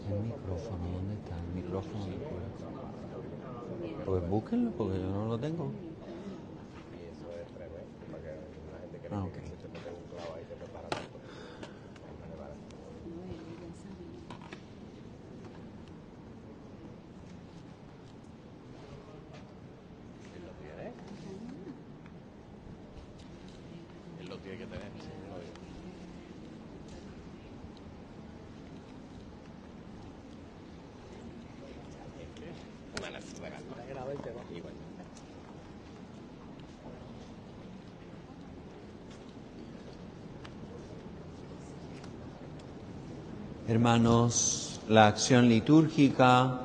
El micrófono, ¿dónde está? El micrófono del cura. Pues búsquenlo porque yo no lo tengo. Ah, ok. Él lo tiene que tener, sí, lo digo. Hermanos, la acción litúrgica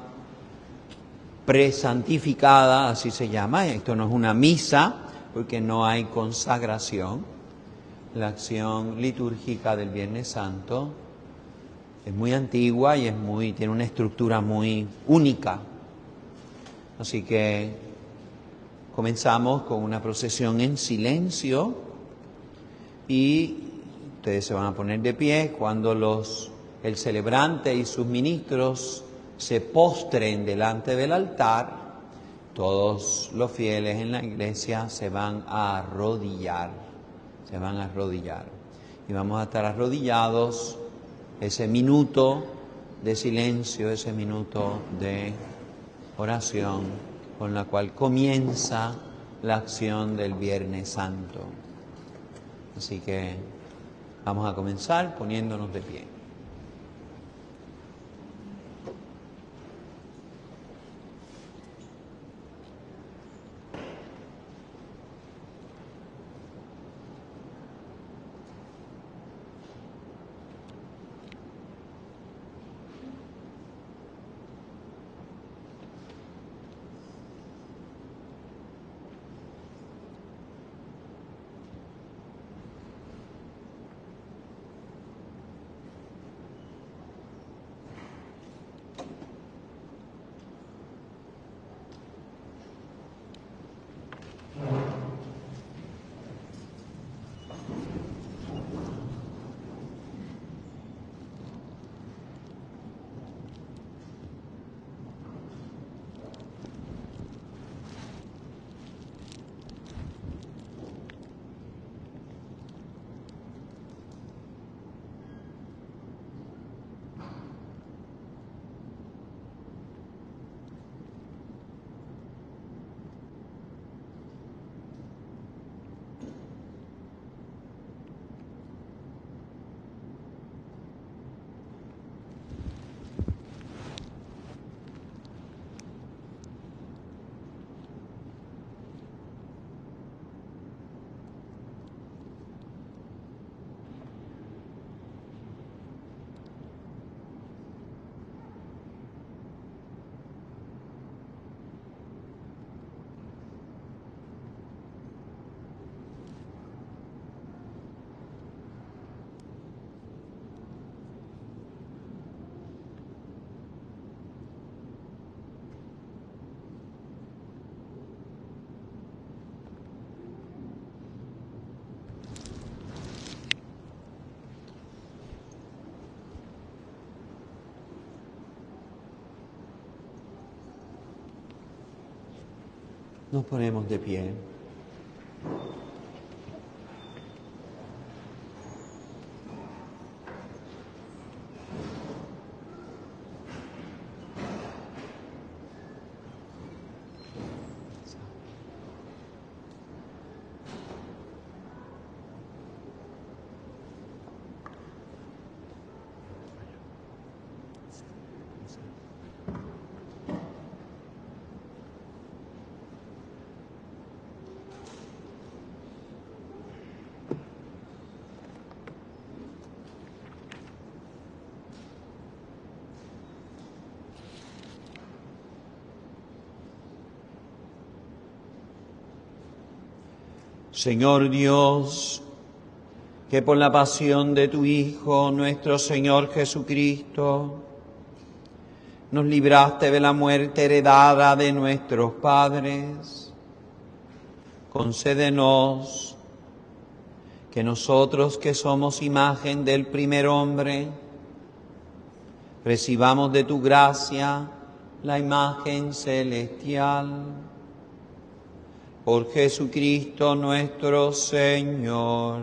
presantificada, así se llama, esto no es una misa porque no hay consagración. La acción litúrgica del Viernes Santo es muy antigua y tiene una estructura muy única. Así que comenzamos con una procesión en silencio y ustedes se van a poner de pie cuando el celebrante y sus ministros se postren delante del altar. Todos los fieles en la iglesia se van a arrodillar. Y vamos a estar arrodillados ese minuto de silencio, ese minuto de oración con la cual comienza la acción del Viernes Santo. Así que vamos a comenzar poniéndonos de pie. Nos ponemos de pie. Señor Dios, que por la pasión de tu Hijo, nuestro Señor Jesucristo, nos libraste de la muerte heredada de nuestros padres, concédenos que que nosotros que somos imagen del primer hombre, recibamos de tu gracia la imagen celestial. Por Jesucristo nuestro Señor.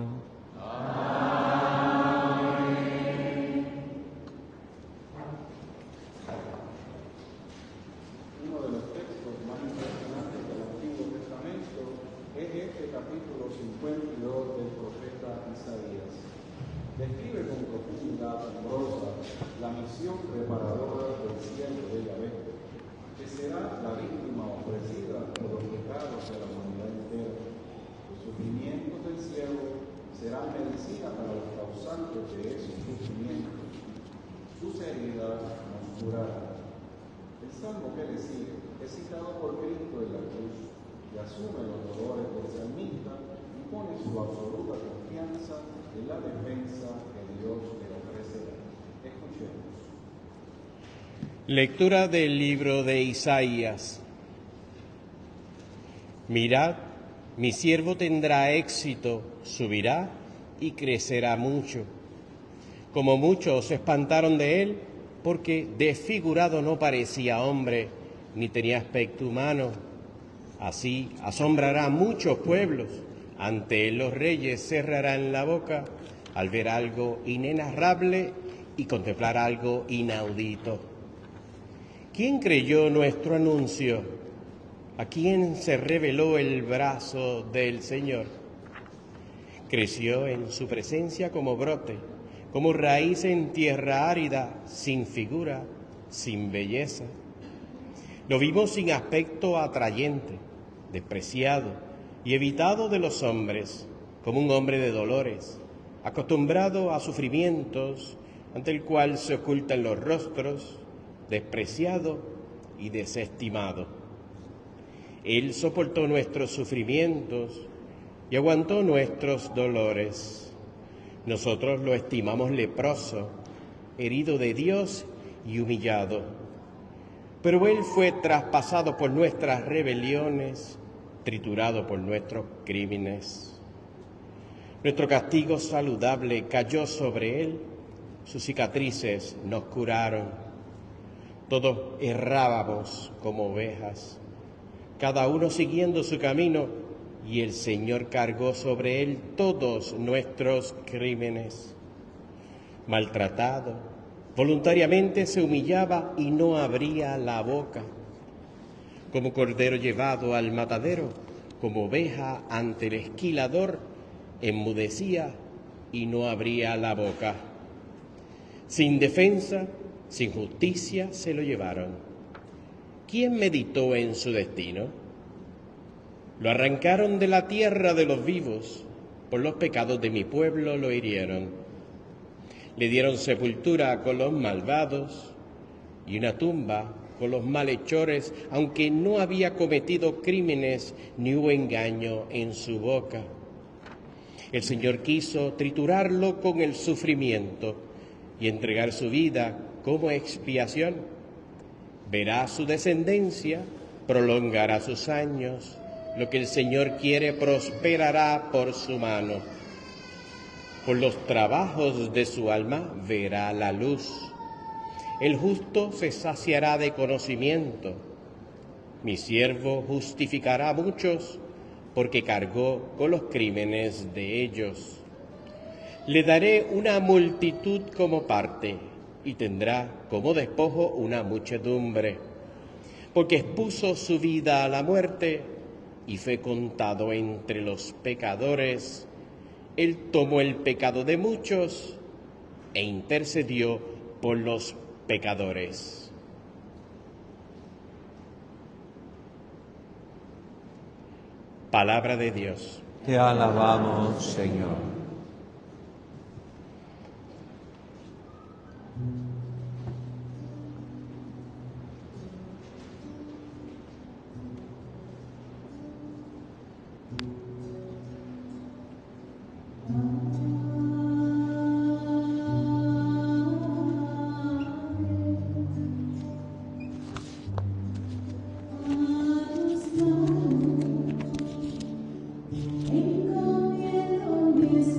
Uno de los textos más impresionantes del Antiguo Testamento es este capítulo 52 del profeta Isaías. Describe con profunda prosa la misión preparadora del siervo de Yahvé, que será la víctima ofrecida por los pecados de la humanidad entera. Los sufrimientos del siervo serán medicina para los causantes de esos sufrimientos. Sus heridas nos curarán. El salmo que le sigue es citado por Cristo en la cruz, que asume los dolores del salmista y pone su absoluta confianza en la defensa que Dios le ofrecerá. Escuchemos. Lectura del libro de Isaías. Mirad, mi siervo tendrá éxito, subirá y crecerá mucho. Como muchos se espantaron de él, porque desfigurado no parecía hombre, ni tenía aspecto humano. Así asombrará a muchos pueblos. Ante él los reyes cerrarán la boca al ver algo inenarrable y contemplar algo inaudito. ¿Quién creyó nuestro anuncio? ¿A quién se reveló el brazo del Señor? Creció en su presencia como brote, como raíz en tierra árida, sin figura, sin belleza. Lo vimos sin aspecto atrayente, despreciado y evitado de los hombres, como un hombre de dolores, acostumbrado a sufrimientos, ante el cual se ocultan los rostros, despreciado y desestimado. Él soportó nuestros sufrimientos y aguantó nuestros dolores. Nosotros lo estimamos leproso, herido de Dios y humillado. Pero Él fue traspasado por nuestras rebeliones, triturado por nuestros crímenes. Nuestro castigo saludable cayó sobre Él, sus cicatrices nos curaron. Todos errábamos como ovejas, cada uno siguiendo su camino, y el Señor cargó sobre Él todos nuestros crímenes. Maltratado, voluntariamente se humillaba y no abría la boca. Como cordero llevado al matadero, como oveja ante el esquilador, enmudecía y no abría la boca. Sin defensa, sin justicia se lo llevaron. ¿Quién meditó en su destino? Lo arrancaron de la tierra de los vivos, por los pecados de mi pueblo lo hirieron. Le dieron sepultura con los malvados y una tumba con los malhechores, aunque no había cometido crímenes ni hubo engaño en su boca. El Señor quiso triturarlo con el sufrimiento y entregar su vida como expiación. Verá su descendencia, prolongará sus años. Lo que el Señor quiere prosperará por su mano. Por los trabajos de su alma verá la luz. El justo se saciará de conocimiento. Mi siervo justificará a muchos, porque cargó con los crímenes de ellos. Le daré una multitud como parte, y tendrá como despojo una muchedumbre, porque expuso su vida a la muerte, y fue contado entre los pecadores. Él tomó el pecado de muchos e intercedió por los pecadores. Palabra de Dios. Te alabamos, Señor. Encomiendo mis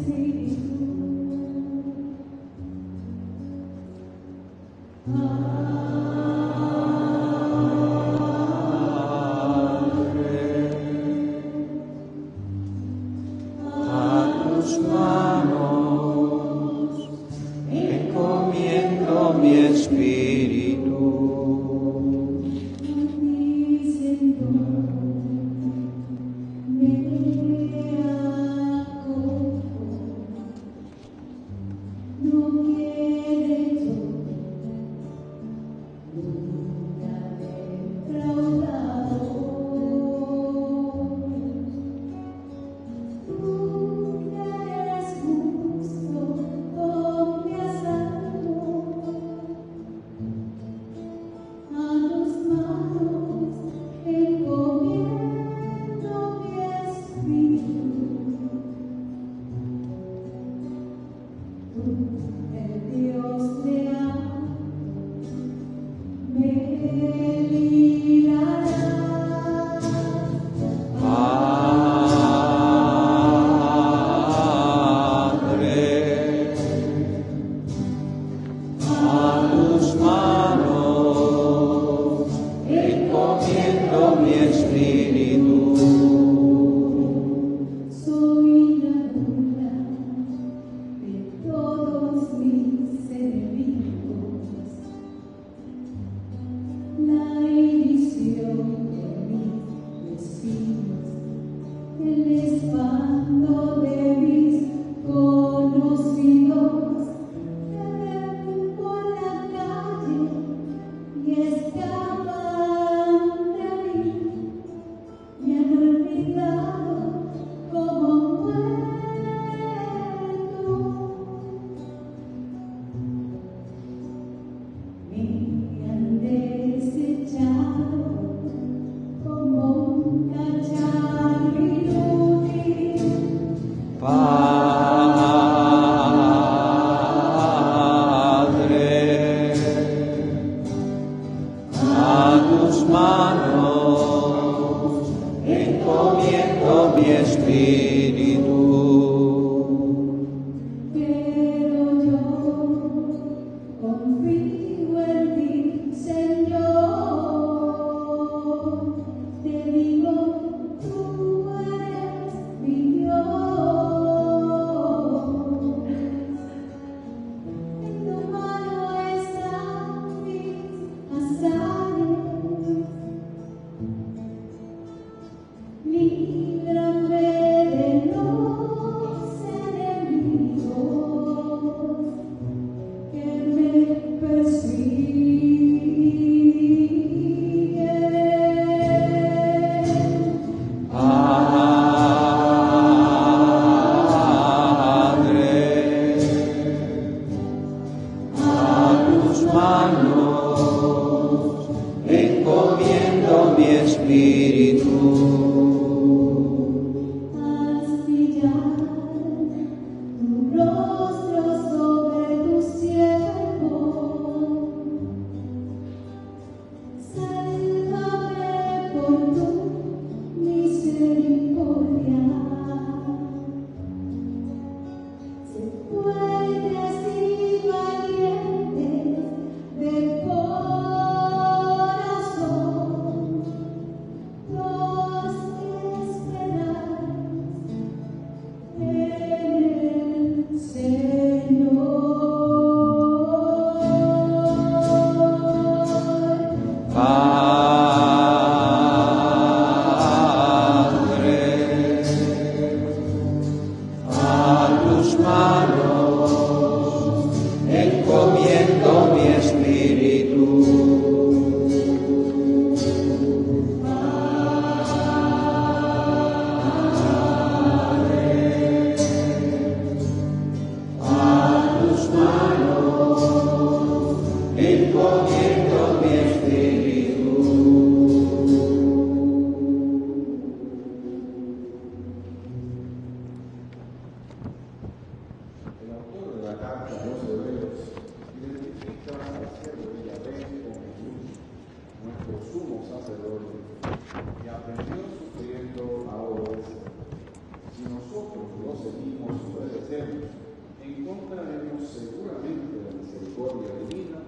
encontraremos seguramente la misericordia divina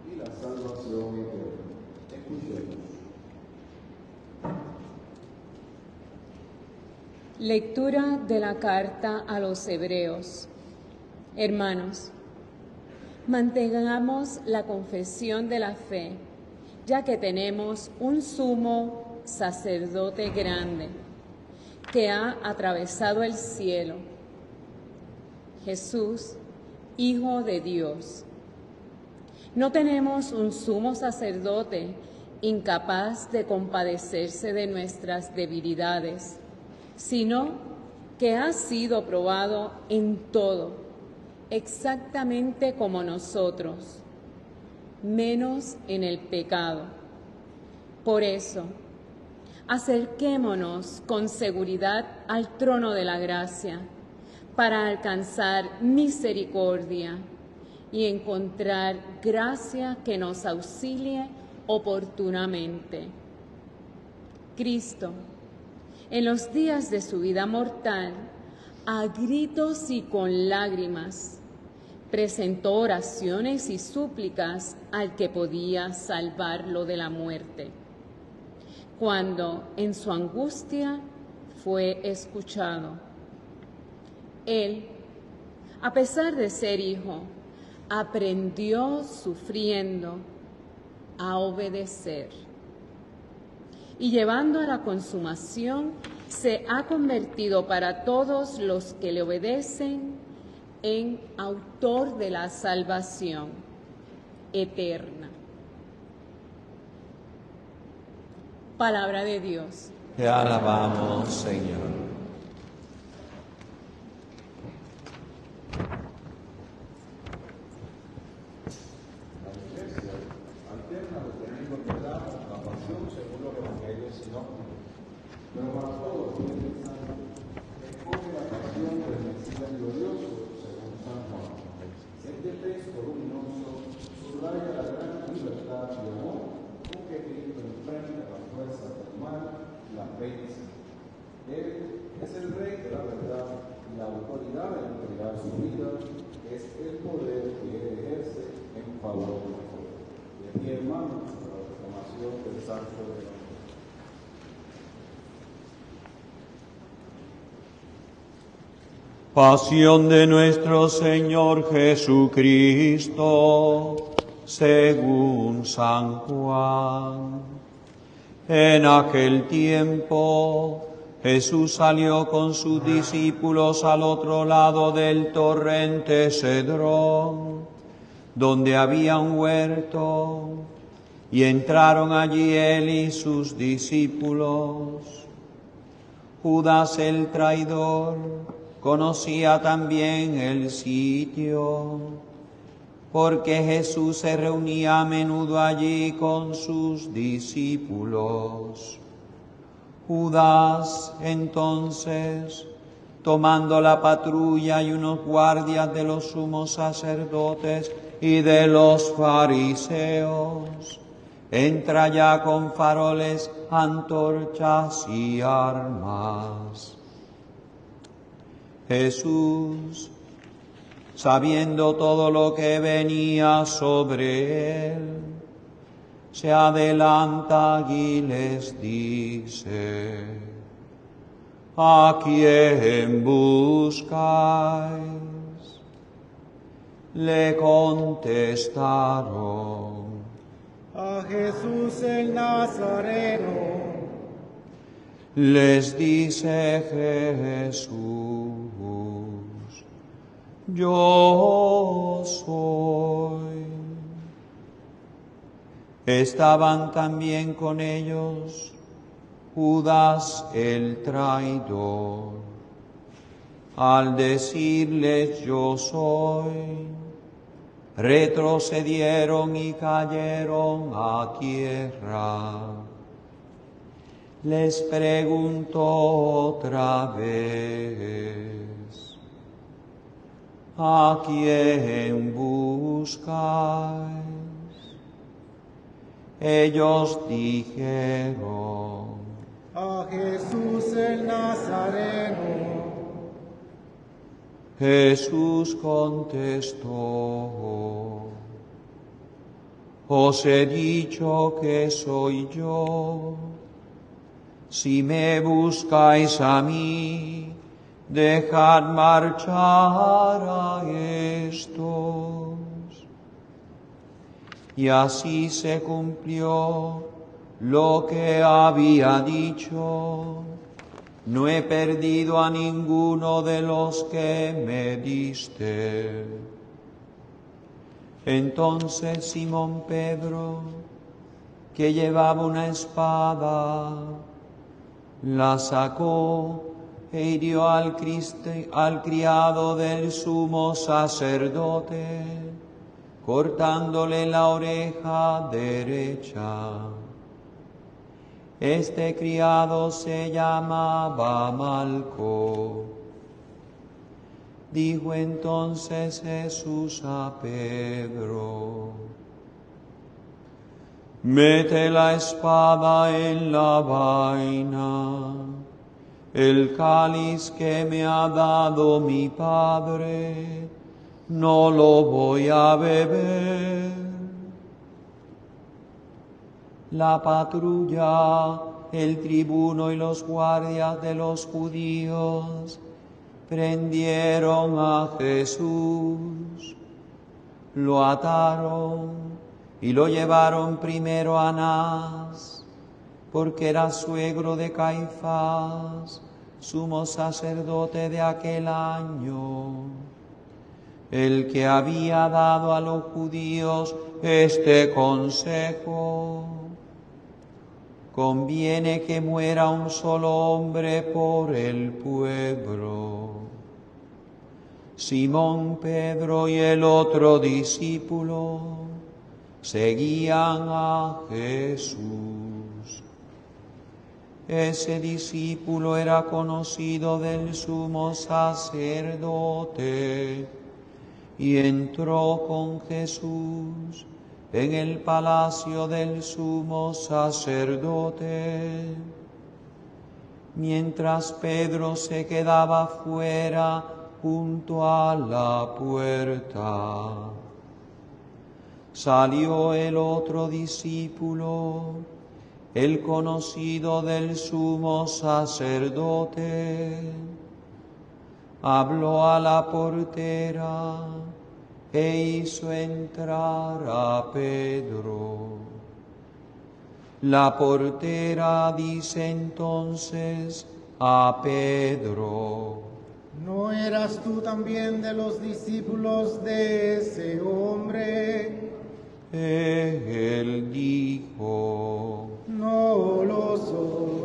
y la Lectura de la carta a los Hebreos. Hermanos, mantengamos la confesión de la fe, ya que tenemos un sumo sacerdote grande que ha atravesado el cielo, Jesús, Hijo de Dios. No tenemos un sumo sacerdote incapaz de compadecerse de nuestras debilidades, sino que ha sido probado en todo, exactamente como nosotros, menos en el pecado. Por eso, acerquémonos con seguridad al trono de la gracia, para alcanzar misericordia y encontrar gracia que nos auxilie oportunamente. Cristo, en los días de su vida mortal, a gritos y con lágrimas, presentó oraciones y súplicas al que podía salvarlo de la muerte. Cuando en su angustia fue escuchado, Él, a pesar de ser hijo, aprendió sufriendo a obedecer. Y llevando a la consumación, se ha convertido para todos los que le obedecen en autor de la salvación eterna. Palabra de Dios. Te alabamos, Señor. Pero para todos los que escoge la pasión del Mesías glorioso, según San Juan. Este texto luminoso subraya la gran libertad y amor con que Cristo enfrenta las fuerzas del mal, las vence. Él es el Rey de la verdad y la autoridad de entregar su vida es el poder que Él ejerce en favor de nosotros. Y aquí, hermanos, para la proclamación del Santo Evangelio. Pasión de nuestro Señor Jesucristo, según San Juan. En aquel tiempo, Jesús salió con sus discípulos al otro lado del torrente Cedrón, donde había un huerto, y entraron allí él y sus discípulos. Judas el traidor conocía también el sitio, porque Jesús se reunía a menudo allí con sus discípulos. Judas, entonces, tomando la patrulla y unos guardias de los sumos sacerdotes y de los fariseos, entra ya con faroles, antorchas y armas. Jesús, sabiendo todo lo que venía sobre él, se adelanta y les dice: ¿A quién buscáis? Le contestaron: a Jesús el Nazareno. Les dice Jesús: yo soy. Estaban también con ellos Judas el traidor. Al decirles yo soy, retrocedieron y cayeron a tierra. Les preguntó otra vez: ¿a quién buscáis? Ellos dijeron: a Jesús el Nazareno. Jesús contestó: os he dicho que soy yo. Si me buscáis a mí, dejad marchar a estos. Y así se cumplió lo que había dicho: no he perdido a ninguno de los que me diste. Entonces Simón Pedro, que llevaba una espada, la sacó e hirió al criado del sumo sacerdote, cortándole la oreja derecha. Este criado se llamaba Malco. Dijo entonces Jesús a Pedro: mete la espada en la vaina. El cáliz que me ha dado mi Padre, no lo voy a beber. La patrulla, el tribuno y los guardias de los judíos prendieron a Jesús, lo ataron y lo llevaron primero a Anás, porque era suegro de Caifás, sumo sacerdote de aquel año, el que había dado a los judíos este consejo: conviene que muera un solo hombre por el pueblo. Simón Pedro y el otro discípulo seguían a Jesús. Ese discípulo era conocido del sumo sacerdote y entró con Jesús en el palacio del sumo sacerdote. Mientras Pedro se quedaba fuera junto a la puerta, salió el otro discípulo, el conocido del sumo sacerdote. Habló a la portera e hizo entrar a Pedro. La portera dice entonces a Pedro: ¿no eras tú también de los discípulos de ese hombre? Él dijo: No lo soy.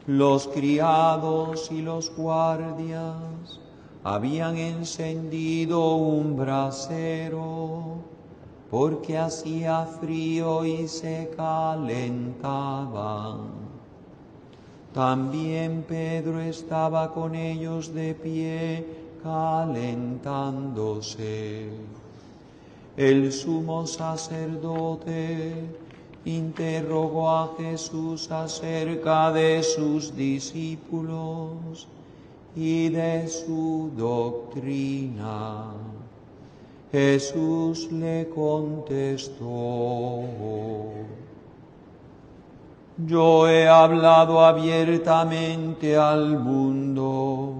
Los criados y los guardias habían encendido un brasero, porque hacía frío y se calentaban. También Pedro estaba con ellos de pie, calentándose. El sumo sacerdote interrogó a Jesús acerca de sus discípulos y de su doctrina. Jesús le contestó: yo he hablado abiertamente al mundo.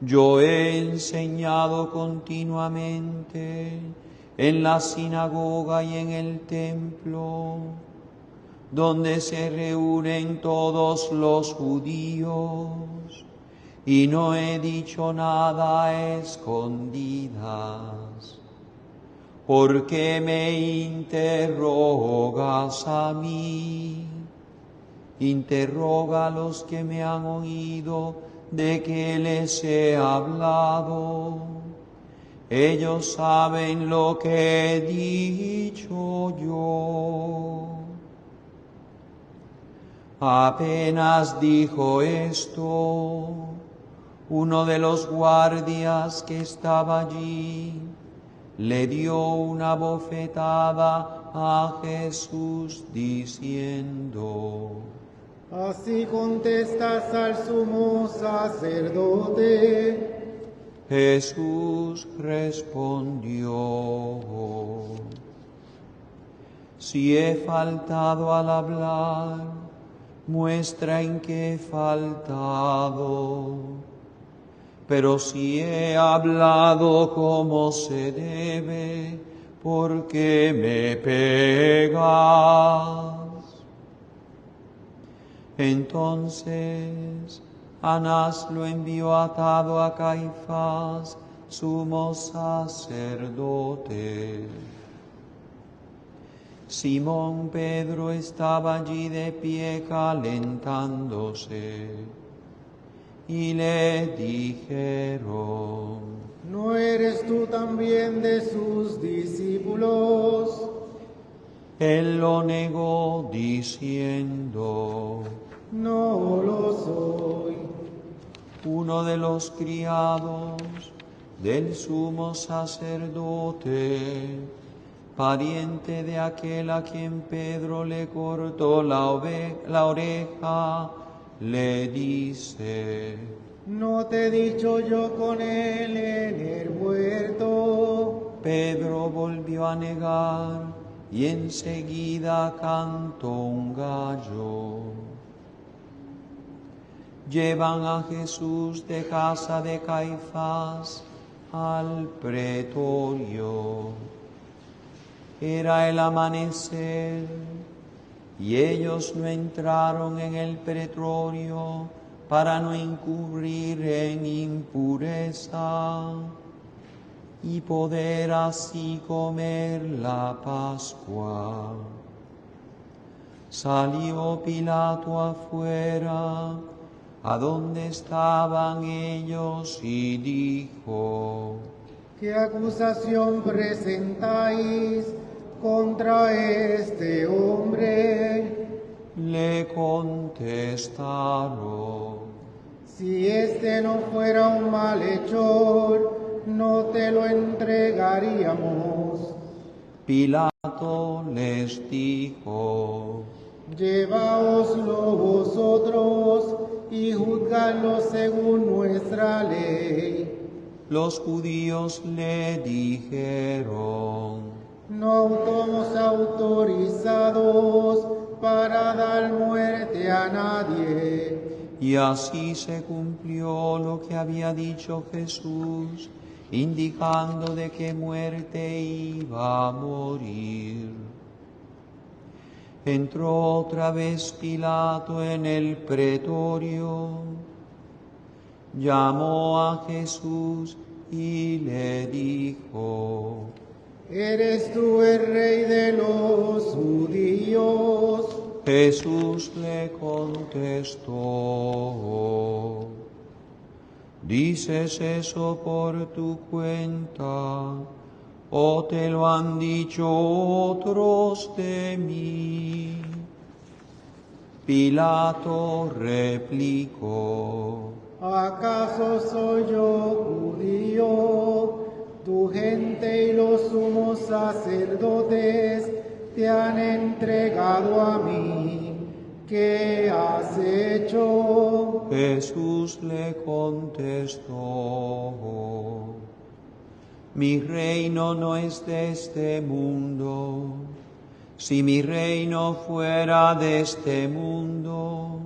Yo he enseñado continuamente en la sinagoga y en el templo, donde se reúnen todos los judíos, y no he dicho nada a escondidas. ¿Por qué me interrogas a mí? Interroga a los que me han oído de que les he hablado. Ellos saben lo que he dicho yo. Apenas dijo esto, uno de los guardias que estaba allí le dio una bofetada a Jesús diciendo: ¿así contestas al sumo sacerdote? Jesús respondió: si he faltado al hablar, muestra en que he faltado, pero si he hablado como se debe, ¿por qué me pegas? Entonces Anás lo envió atado a Caifás, sumo sacerdote. Simón Pedro estaba allí de pie calentándose, y le dijeron: ¿No eres tú también de sus discípulos? Él lo negó diciendo: No lo soy. Uno de los criados del sumo sacerdote, pariente de aquel a quien Pedro le cortó la oreja, le dice: ¿No te he dicho yo con él en el huerto? Pedro volvió a negar y enseguida cantó un gallo. Llevan a Jesús de casa de Caifás al pretorio. Era el amanecer y ellos no entraron en el pretorio para no incurrir en impureza y poder así comer la Pascua. Salió Pilato afuera, a donde estaban ellos, y dijo: ¿Qué acusación presentáis contra este hombre? Le contestaron: Si este no fuera un malhechor, no te lo entregaríamos. Pilato les dijo: Llevaoslo vosotros y juzgadlo según nuestra ley. Los judíos le dijeron: No estamos autorizados para dar muerte a nadie. Y así se cumplió lo que había dicho Jesús, indicando de qué muerte iba a morir. Entró otra vez Pilato en el pretorio, llamó a Jesús y le dijo: ¿Eres tú el rey de los judíos? Jesús le contestó: ¿Dices eso por tu cuenta, o te lo han dicho otros de mí? Pilato replicó: ¿Acaso soy yo judío? Tu gente y los sumos sacerdotes te han entregado a mí. ¿Qué has hecho? Jesús le contestó: Mi reino no es de este mundo. Si mi reino fuera de este mundo,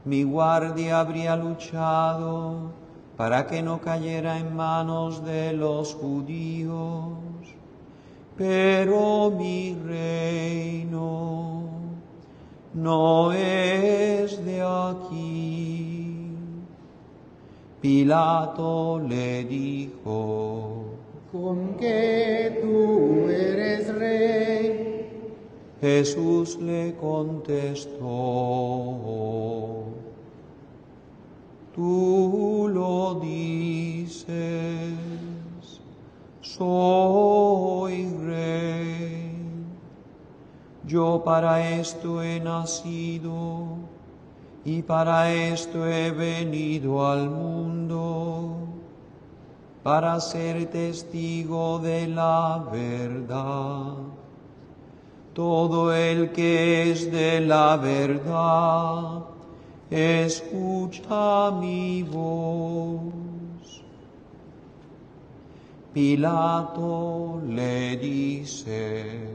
mi guardia habría luchado para que no cayera en manos de los judíos. Pero mi reino no es de aquí. Pilato le dijo: ¿Con qué tú eres rey? Jesús le contestó: Tú lo dices, soy rey. Yo para esto he nacido y para esto he venido al mundo, para ser testigo de la verdad. Todo el que es de la verdad, escucha mi voz. Pilato le dice: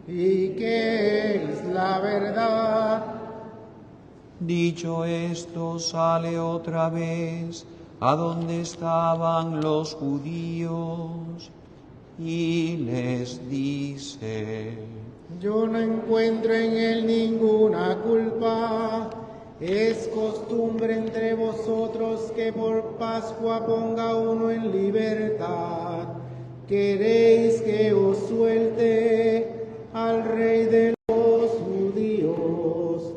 ¿Y qué es la verdad? Dicho esto, sale otra vez a donde estaban los judíos y les dice: yo no encuentro en él ninguna culpa. Es costumbre entre vosotros que por Pascua ponga uno en libertad. ¿Queréis que os suelte al rey de los judíos?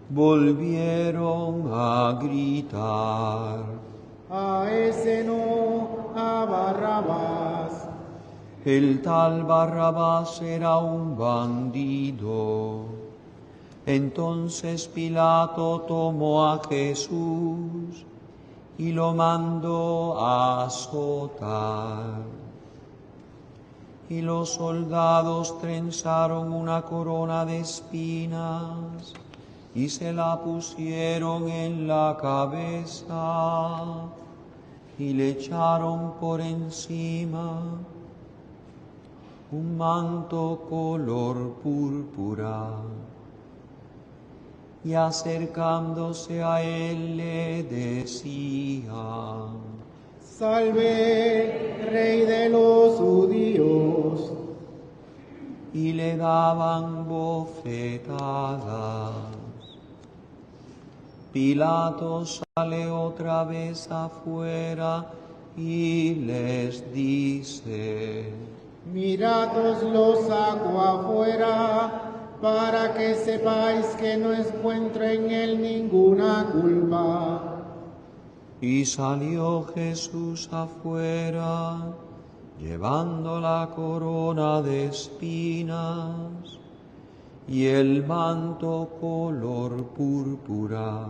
Volvieron a gritar: A ese no, a Barrabás. el tal Barrabás era un bandido. Entonces Pilato tomó a Jesús y lo mandó a azotar. Y los soldados trenzaron una corona de espinas y se la pusieron en la cabeza y le echaron por encima un manto color púrpura. Y acercándose a él le decían: Salve, Rey de los judíos. Y le daban bofetadas. Pilato sale otra vez afuera y les dice: Mirad, os lo saco afuera, para que sepáis que no encuentro en él ninguna culpa. Y salió Jesús afuera, llevando la corona de espinas y el manto color púrpura.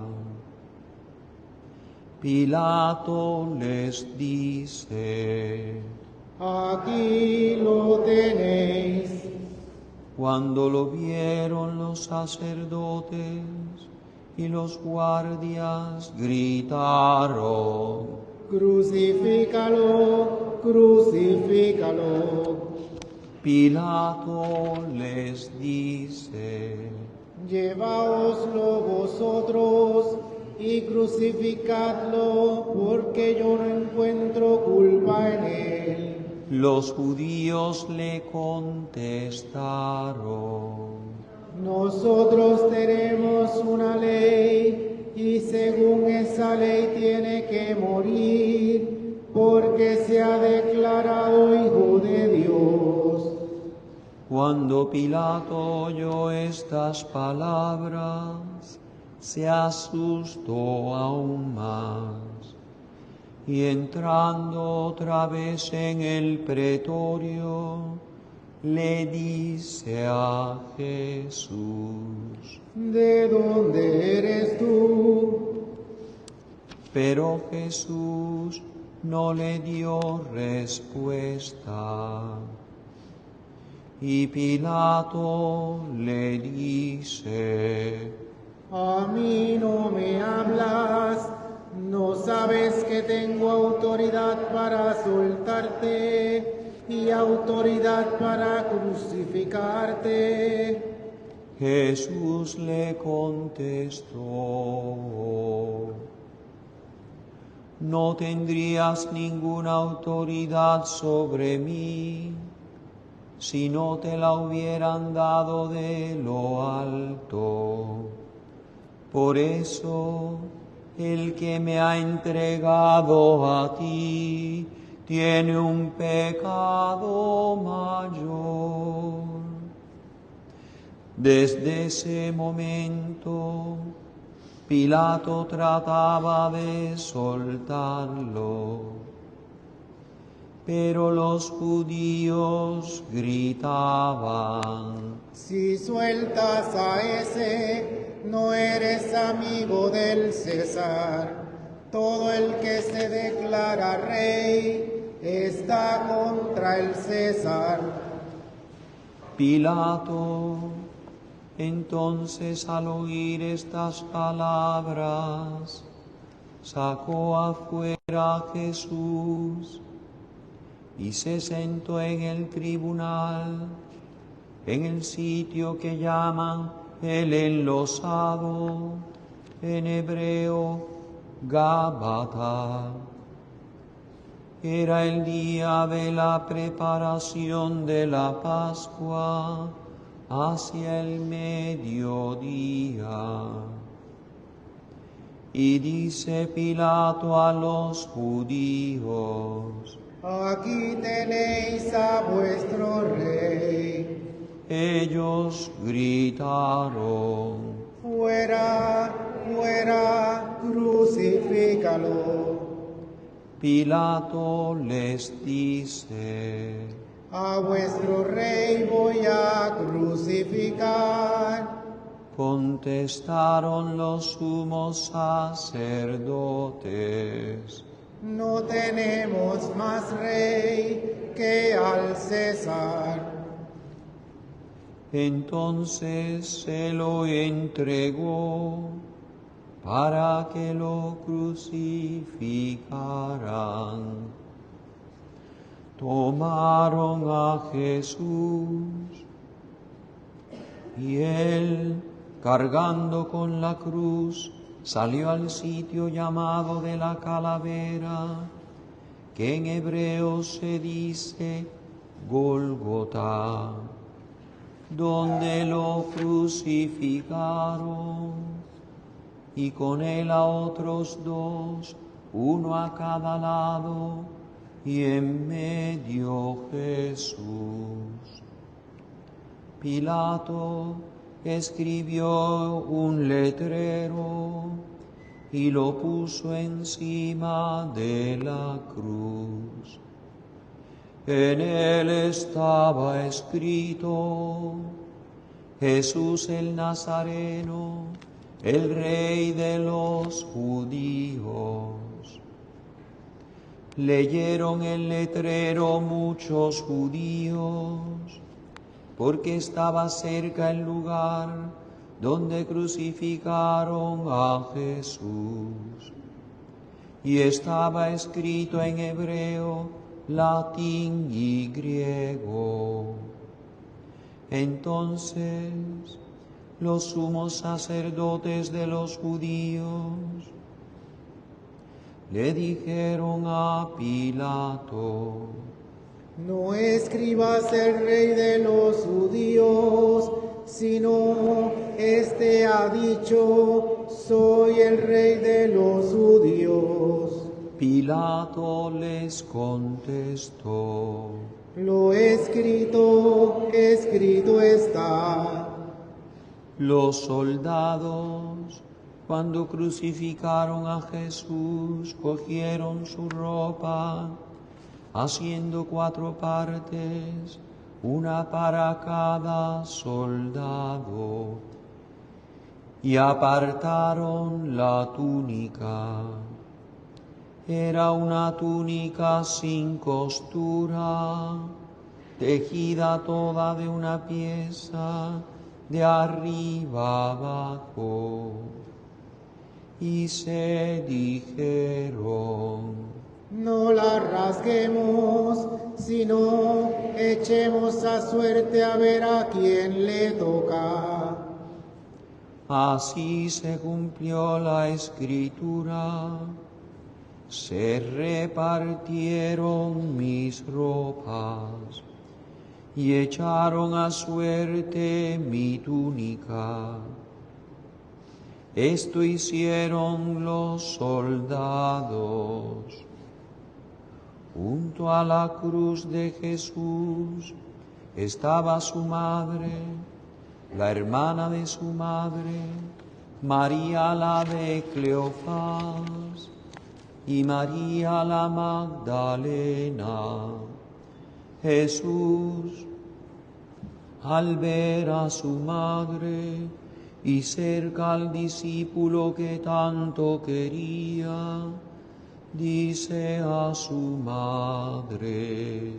Pilato les dice: Aquí lo tenéis. Cuando lo vieron los sacerdotes y los guardias, gritaron: Crucifícalo, crucifícalo. Pilato les dice: Llevaoslo vosotros y crucificadlo, porque yo no encuentro culpa en él. Los judíos le contestaron: Nosotros tenemos una ley y según esa ley tiene que morir, porque se ha declarado hijo de Dios. Cuando Pilato oyó estas palabras, se asustó aún más. Y entrando otra vez en el pretorio, le dice a Jesús: ¿De dónde eres tú? Pero Jesús no le dio respuesta. Y Pilato le dice: A mí no me hablas. ¿No sabes que tengo autoridad para soltarte y autoridad para crucificarte? Jesús le contestó: no tendrías ninguna autoridad sobre mí si no te la hubieran dado de lo alto. Por eso, el que me ha entregado a ti tiene un pecado mayor. Desde ese momento, Pilato trataba de soltarlo, pero los judíos gritaban: Si sueltas a ese, no eres amigo del César. Todo el que se declara rey está contra el César. Pilato, entonces, al oír estas palabras, sacó afuera a Jesús y se sentó en el tribunal, en el sitio que llaman el enlosado, en hebreo Gábata. Era el día de la preparación de la Pascua, hacia el mediodía. Y dice Pilato a los judíos: Aquí tenéis a vuestro rey. Ellos gritaron: Fuera, fuera, crucifícalo. Pilato les dice: A vuestro rey voy a crucificar. Contestaron los sumos sacerdotes: No tenemos más rey que al César. Entonces se lo entregó para que lo crucificaran. Tomaron a Jesús y él, cargando con la cruz, salió al sitio llamado de la Calavera, que en hebreo se dice Gólgota, donde lo crucificaron, y con él a otros dos, uno a cada lado, y en medio Jesús. Pilato escribió un letrero y lo puso encima de la cruz. En él estaba escrito: Jesús el Nazareno, el Rey de los judíos. Leyeron el letrero muchos judíos, porque estaba cerca el lugar donde crucificaron a Jesús. Y estaba escrito en hebreo, latín y griego. Entonces los sumos sacerdotes de los judíos le dijeron a Pilato: No escribas el rey de los judíos, sino este ha dicho: soy el rey de los judíos. Pilato les contestó: Lo escrito, escrito está. Los soldados, cuando crucificaron a Jesús, cogieron su ropa, haciendo 4 partes, una para cada soldado, y apartaron la túnica. Era una túnica sin costura, tejida toda de una pieza, de arriba abajo. Y se dijeron: No la rasguemos, sino echemos a suerte a ver a quién le toca. Así se cumplió la escritura. Se repartieron mis ropas y echaron a suerte mi túnica. Esto hicieron los soldados. Junto a la cruz de Jesús estaba su madre, la hermana de su madre, María la de Cleofás, y María la Magdalena. Jesús, al ver a su madre y cerca al discípulo que tanto quería, dice a su madre: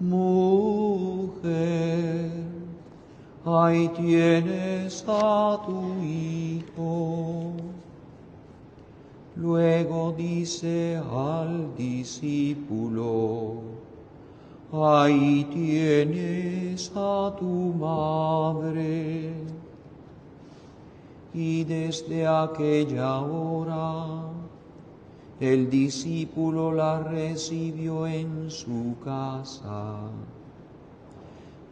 Mujer, ahí tienes a tu hijo. Luego dice al discípulo: Ahí tienes a tu madre. y desde aquella hora el discípulo la recibió en su casa.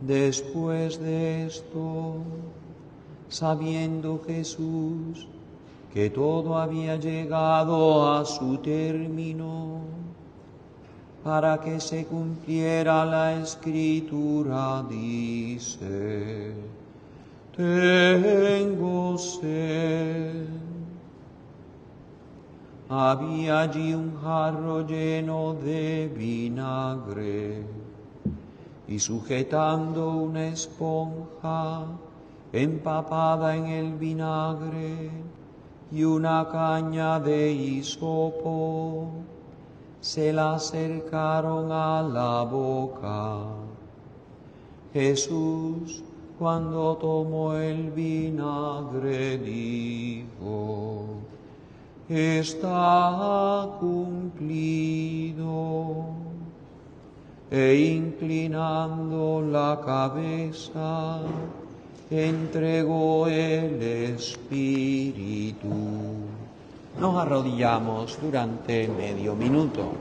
Después de esto, sabiendo Jesús que todo había llegado a su término, para que se cumpliera la Escritura, dice: tengo sed. Había allí un jarro lleno de vinagre, y sujetando una esponja empapada en el vinagre y una caña de hisopo, se la acercaron a la boca. Jesús, cuando tomó el vinagre, dijo: está cumplido. E inclinando la cabeza, entregó el Espíritu. Nos arrodillamos durante medio minuto.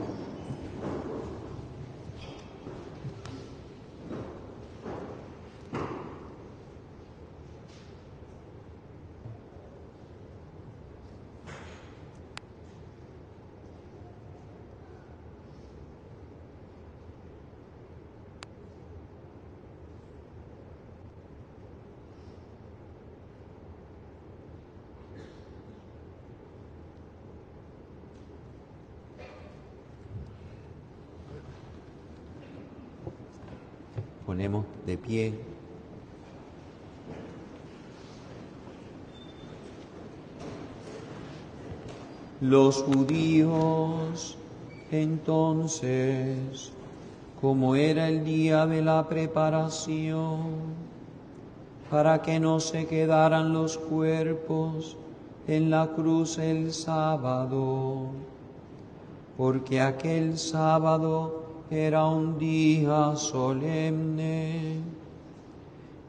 Ponemos de pie. Los judíos, entonces, como era el día de la preparación, para que no se quedaran los cuerpos en la cruz el sábado, porque aquel sábado era un día solemne,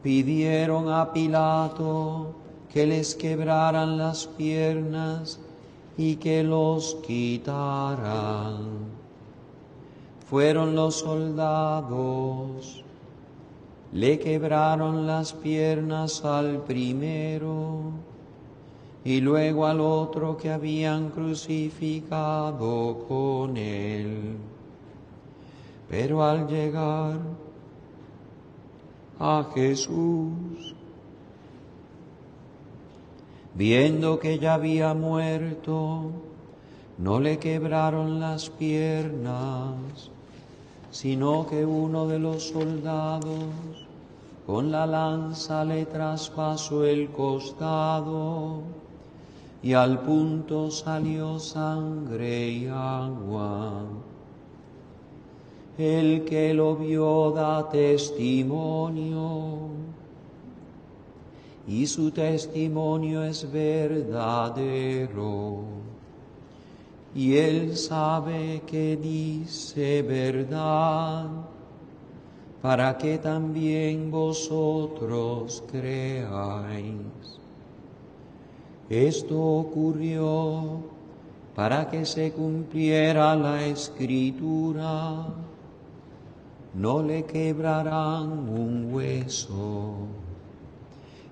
pidieron a Pilato que les quebraran las piernas y que los quitaran. Fueron los soldados, le quebraron las piernas al primero y luego al otro que habían crucificado con él. Pero al llegar a Jesús, viendo que ya había muerto, no le quebraron las piernas, sino que uno de los soldados con la lanza le traspasó el costado, y al punto salió sangre y agua. El que lo vio da testimonio, y su testimonio es verdadero, y él sabe que dice verdad, para que también vosotros creáis. Esto ocurrió para que se cumpliera la Escritura: no le quebrarán un hueso.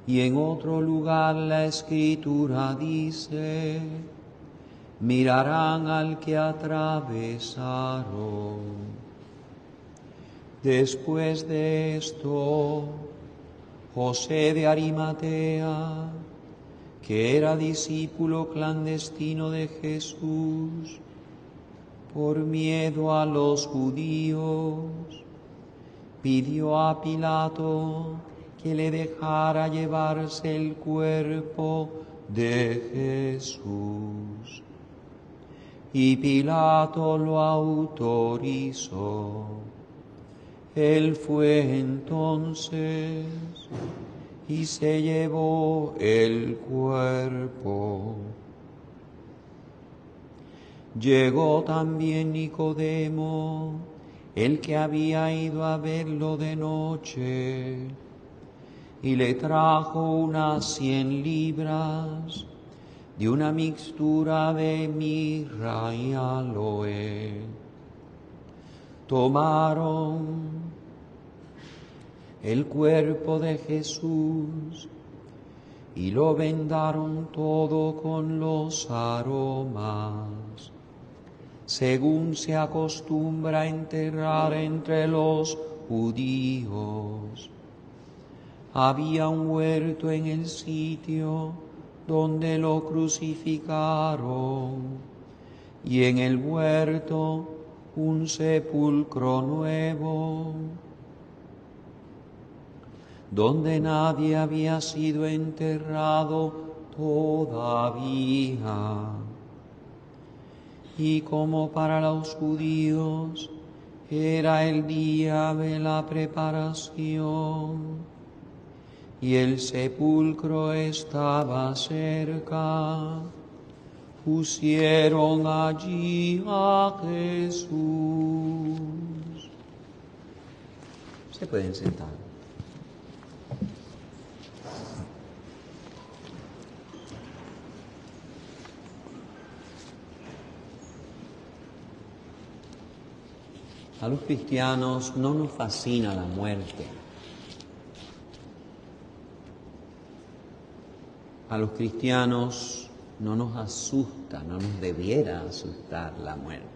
Y en otro lugar la Escritura dice: mirarán al que atravesaron. Después de esto, José de Arimatea, que era discípulo clandestino de Jesús, por miedo a los judíos, pidió a Pilato que le dejara llevarse el cuerpo de Jesús. Y Pilato lo autorizó. Él fue entonces y se llevó el cuerpo. Llegó también Nicodemo, el que había ido a verlo de noche, y le trajo unas 100 libras de una mixtura de mirra y aloe. Tomaron el cuerpo de Jesús y lo vendaron todo con los aromas, según se acostumbra a enterrar entre los judíos. Había un huerto en el sitio donde lo crucificaron, y en el huerto un sepulcro nuevo, donde nadie había sido enterrado todavía. Y como para los judíos era el día de la preparación, y el sepulcro estaba cerca, pusieron allí a Jesús. Se pueden sentar. A los cristianos no nos fascina la muerte. A los cristianos no nos asusta, no nos debiera asustar la muerte.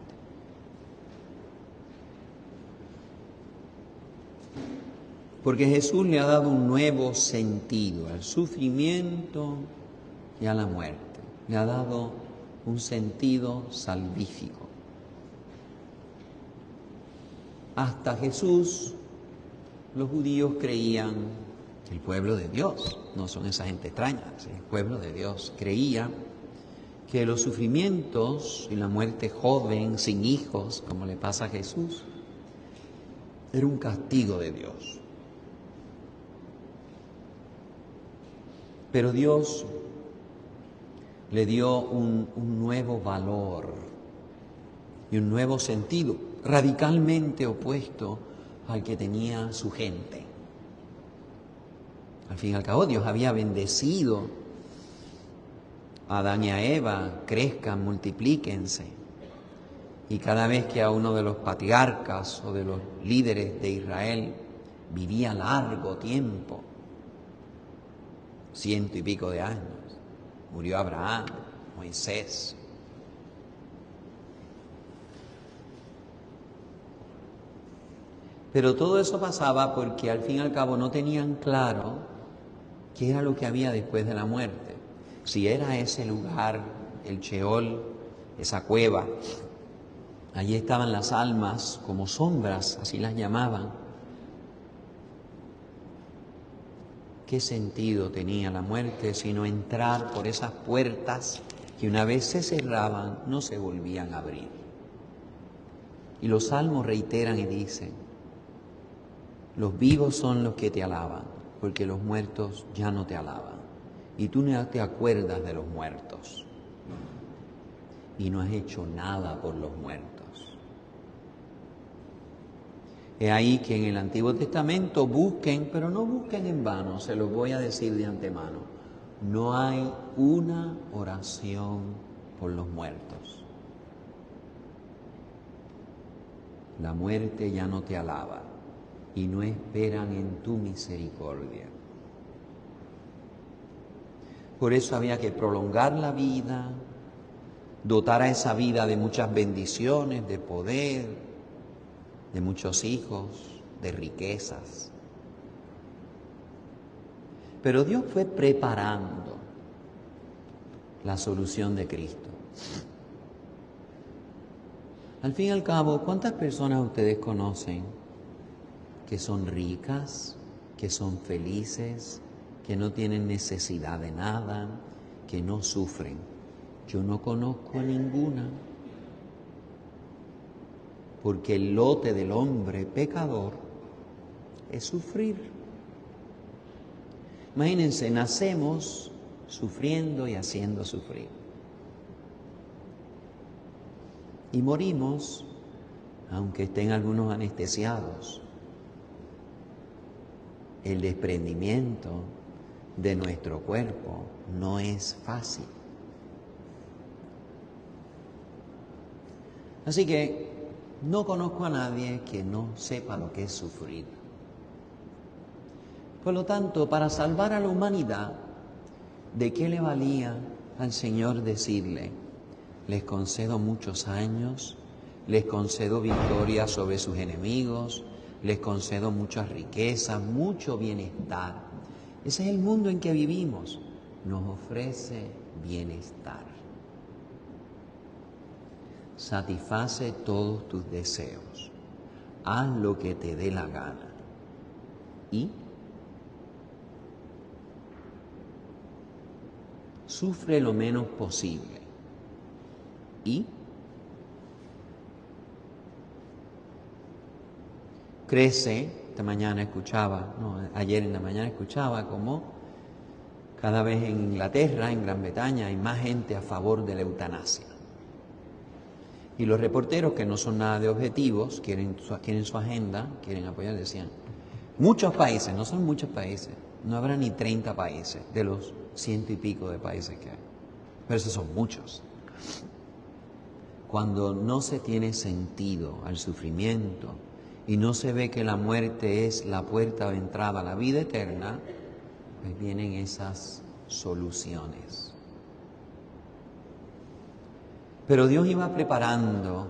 Porque Jesús le ha dado un nuevo sentido al sufrimiento y a la muerte. Le ha dado un sentido salvífico. Hasta Jesús, los judíos creían, el pueblo de Dios, no son esa gente extraña, el pueblo de Dios creía que los sufrimientos y la muerte joven, sin hijos, como le pasa a Jesús, era un castigo de Dios. Pero Dios le dio un nuevo valor y un nuevo sentido, radicalmente opuesto al que tenía su gente. Al fin y al cabo, Dios había bendecido a Adán y a Eva: crezcan, multiplíquense. Y cada vez que a uno de los patriarcas o de los líderes de Israel vivía largo tiempo, 100 y pico de años, murió Abraham, Moisés. Pero todo eso pasaba porque al fin y al cabo no tenían claro qué era lo que había después de la muerte. Si era ese lugar, el Sheol, esa cueva, allí estaban las almas como sombras, así las llamaban. ¿Qué sentido tenía la muerte sino entrar por esas puertas que una vez se cerraban no se volvían a abrir? Y los salmos reiteran y dicen: los vivos son los que te alaban, porque los muertos ya no te alaban. Y tú no te acuerdas de los muertos. Y no has hecho nada por los muertos. Es ahí que en el Antiguo Testamento busquen, pero no busquen en vano, se los voy a decir de antemano. No hay una oración por los muertos. La muerte ya no te alaba y no esperan en tu misericordia. Por eso había que prolongar la vida, dotar a esa vida de muchas bendiciones, de poder, de muchos hijos, de riquezas. Pero Dios fue preparando la solución de Cristo. Al fin y al cabo, ¿cuántas personas ustedes conocen que son ricas, que son felices, que no tienen necesidad de nada, que no sufren? Yo no conozco a ninguna. Porque el lote del hombre pecador es sufrir. Imagínense, nacemos sufriendo y haciendo sufrir. Y morimos, aunque estén algunos anestesiados. el desprendimiento de nuestro cuerpo no es fácil. Así que no conozco a nadie que no sepa lo que es sufrir. Por lo tanto, para salvar a la humanidad, ¿de qué le valía al Señor decirle: les concedo muchos años, les concedo victoria sobre sus enemigos, les concedo muchas riquezas, mucho bienestar? Ese es el mundo en que vivimos. Nos ofrece bienestar. Satisface todos tus deseos. Haz lo que te dé la gana. Y sufre lo menos posible. Y crece. Ayer en la mañana escuchaba cómo cada vez en Inglaterra, en Gran Bretaña, hay más gente a favor de la eutanasia. Y los reporteros, que no son nada de objetivos, quieren su agenda, quieren apoyar, decían: muchos países, no son muchos países, no habrá ni 30 países de los 100 y pico de países que hay, pero esos son muchos. Cuando no se tiene sentido al sufrimiento y no se ve que la muerte es la puerta de entrada a la vida eterna, pues vienen esas soluciones. Pero Dios iba preparando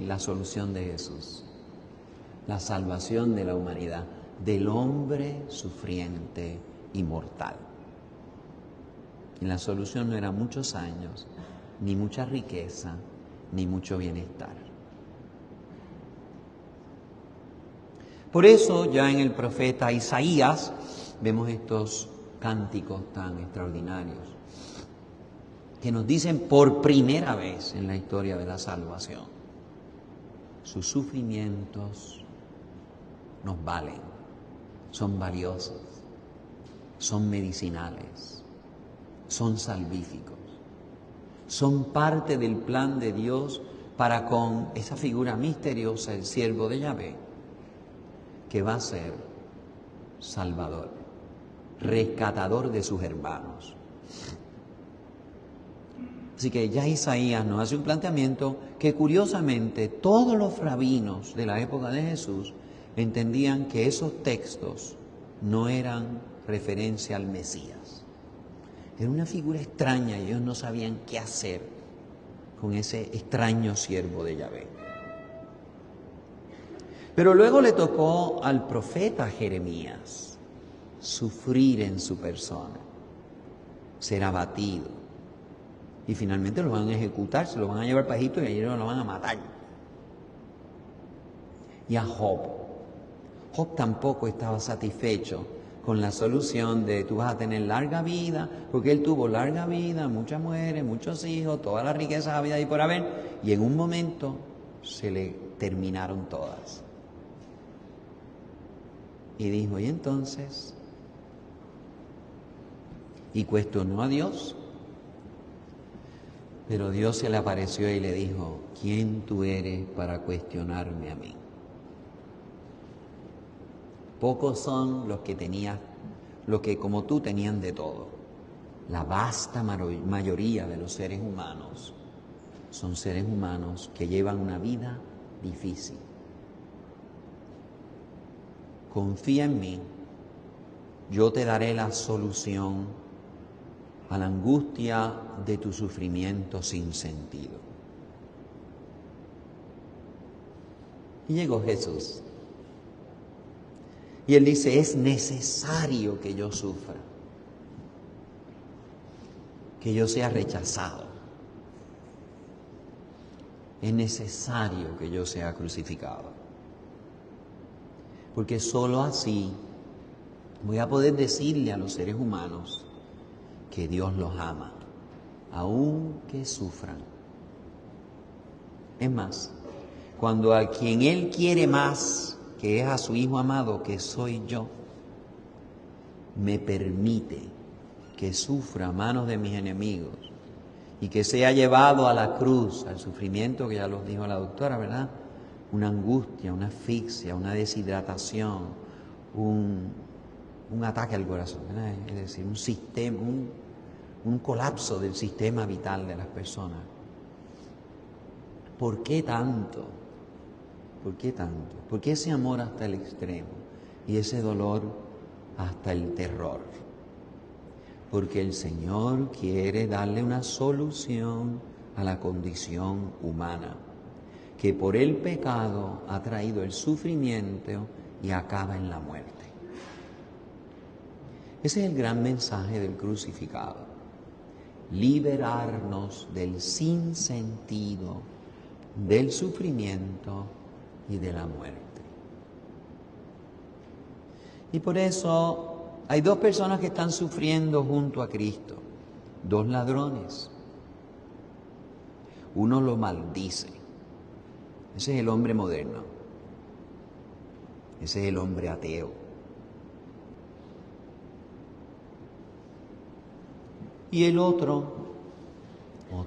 la solución de Jesús, la salvación de la humanidad, del hombre sufriente y mortal. Y la solución no era muchos años, ni mucha riqueza, ni mucho bienestar. Por eso ya en el profeta Isaías vemos estos cánticos tan extraordinarios que nos dicen por primera vez en la historia de la salvación: sus sufrimientos nos valen, son valiosos, son medicinales, son salvíficos, son parte del plan de Dios para con esa figura misteriosa, el siervo de Yahvé, que va a ser salvador, rescatador de sus hermanos. Así que ya Isaías nos hace un planteamiento que curiosamente todos los rabinos de la época de Jesús entendían que esos textos no eran referencia al Mesías. Era una figura extraña y ellos no sabían qué hacer con ese extraño siervo de Yahvé. Pero luego le tocó al profeta Jeremías sufrir en su persona, ser abatido. Y finalmente lo van a ejecutar, se lo van a llevar para Egipto y allí lo van a matar. Y a Job. Job tampoco estaba satisfecho con la solución de tú vas a tener larga vida, porque él tuvo larga vida, muchas mujeres, muchos hijos, toda la riqueza habida y por haber, y en un momento se le terminaron todas. Y dijo, ¿y entonces? Y cuestionó a Dios. Pero Dios se le apareció y le dijo, ¿quién tú eres para cuestionarme a mí? Pocos son los que como tú tenían de todo. La vasta mayoría de los seres humanos son seres humanos que llevan una vida difícil. Confía en mí, yo te daré la solución a la angustia de tu sufrimiento sin sentido. Y llegó Jesús. Y Él dice, es necesario que yo sufra, que yo sea rechazado. Es necesario que yo sea crucificado. Porque solo así voy a poder decirle a los seres humanos que Dios los ama, aunque sufran. Es más, cuando a quien Él quiere más, que es a su Hijo amado, que soy yo, me permite que sufra a manos de mis enemigos y que sea llevado a la cruz, al sufrimiento que ya los dijo la doctora, ¿verdad? Una angustia, una asfixia, una deshidratación, un ataque al corazón, ¿verdad? Es decir, un sistema, un colapso del sistema vital de las personas. ¿Por qué tanto? ¿Por qué tanto? ¿Por qué ese amor hasta el extremo y ese dolor hasta el terror? Porque el Señor quiere darle una solución a la condición humana, que por el pecado ha traído el sufrimiento y acaba en la muerte. Ese es el gran mensaje del crucificado: liberarnos del sinsentido, del sufrimiento y de la muerte. Y por eso hay dos personas que están sufriendo junto a Cristo, dos ladrones. Uno lo maldice. Ese es el hombre moderno. Ese es el hombre ateo. Y el otro,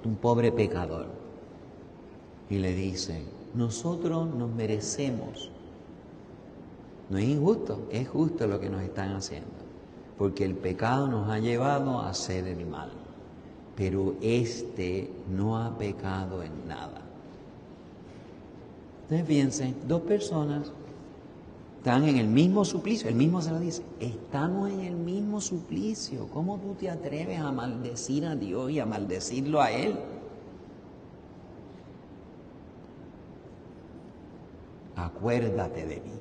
un pobre pecador, y le dice: nosotros nos merecemos. No es injusto, es justo lo que nos están haciendo, porque el pecado nos ha llevado a hacer el mal, pero este no ha pecado en nada. Entonces fíjense, dos personas están en el mismo suplicio, él mismo se lo dice: estamos en el mismo suplicio. ¿Cómo tú te atreves a maldecir a Dios y a maldecirlo a Él? Acuérdate de mí.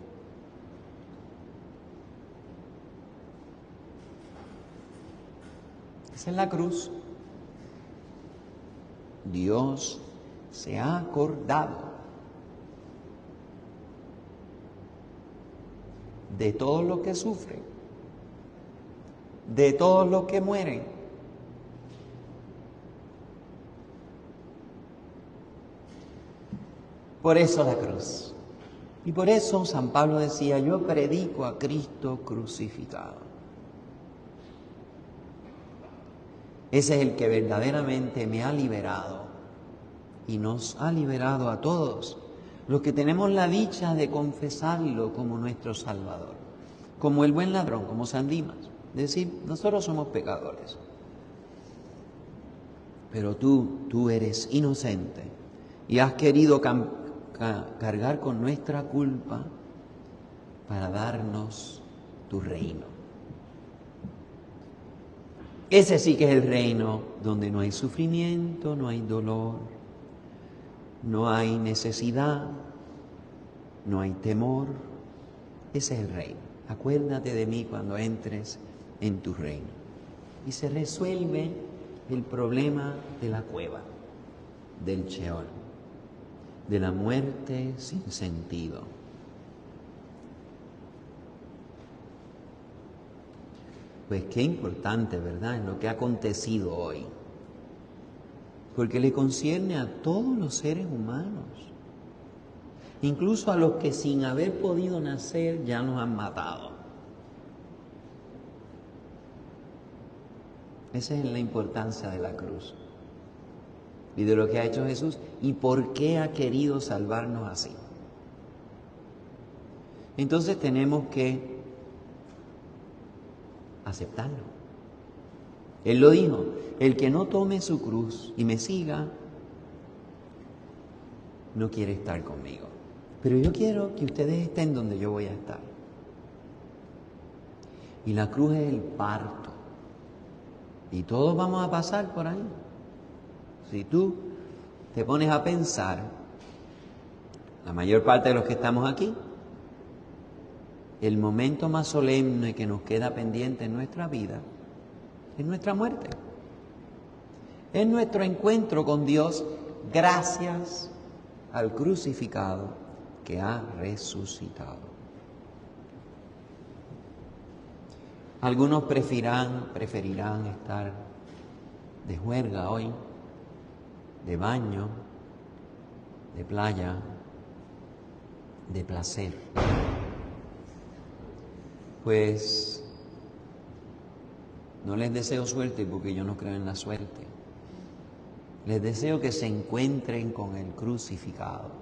Esa es la cruz. Dios se ha acordado de todos los que sufren, de todos los que mueren. Por eso la cruz. Y por eso San Pablo decía: yo predico a Cristo crucificado. Ese es el que verdaderamente me ha liberado y nos ha liberado a todos los que tenemos la dicha de confesarlo como nuestro Salvador, como el buen ladrón, como San Dimas. Es decir, nosotros somos pecadores, pero tú eres inocente y has querido cargar con nuestra culpa para darnos tu reino. Ese sí que es el reino donde no hay sufrimiento, no hay dolor, no hay necesidad, no hay temor. Ese es el reino. Acuérdate de mí cuando entres en tu reino. Y se resuelve el problema de la cueva, del Sheol, de la muerte sin sentido. Pues qué importante, ¿verdad?, en lo que ha acontecido hoy. Porque le concierne a todos los seres humanos, incluso a los que sin haber podido nacer ya nos han matado. Esa es la importancia de la cruz y de lo que ha hecho Jesús y por qué ha querido salvarnos así. Entonces tenemos que aceptarlo. Él lo dijo: el que no tome su cruz y me siga no quiere estar conmigo. Pero yo quiero que ustedes estén donde yo voy a estar. Y la cruz es el parto. Y todos vamos a pasar por ahí. Si tú te pones a pensar, la mayor parte de los que estamos aquí, el momento más solemne que nos queda pendiente en nuestra vida es nuestra muerte. Es nuestro encuentro con Dios gracias al crucificado que ha resucitado. Algunos preferirán estar de juerga hoy, de baño, de playa, de placer. Pues no les deseo suerte porque yo no creo en la suerte. Les deseo que se encuentren con el crucificado.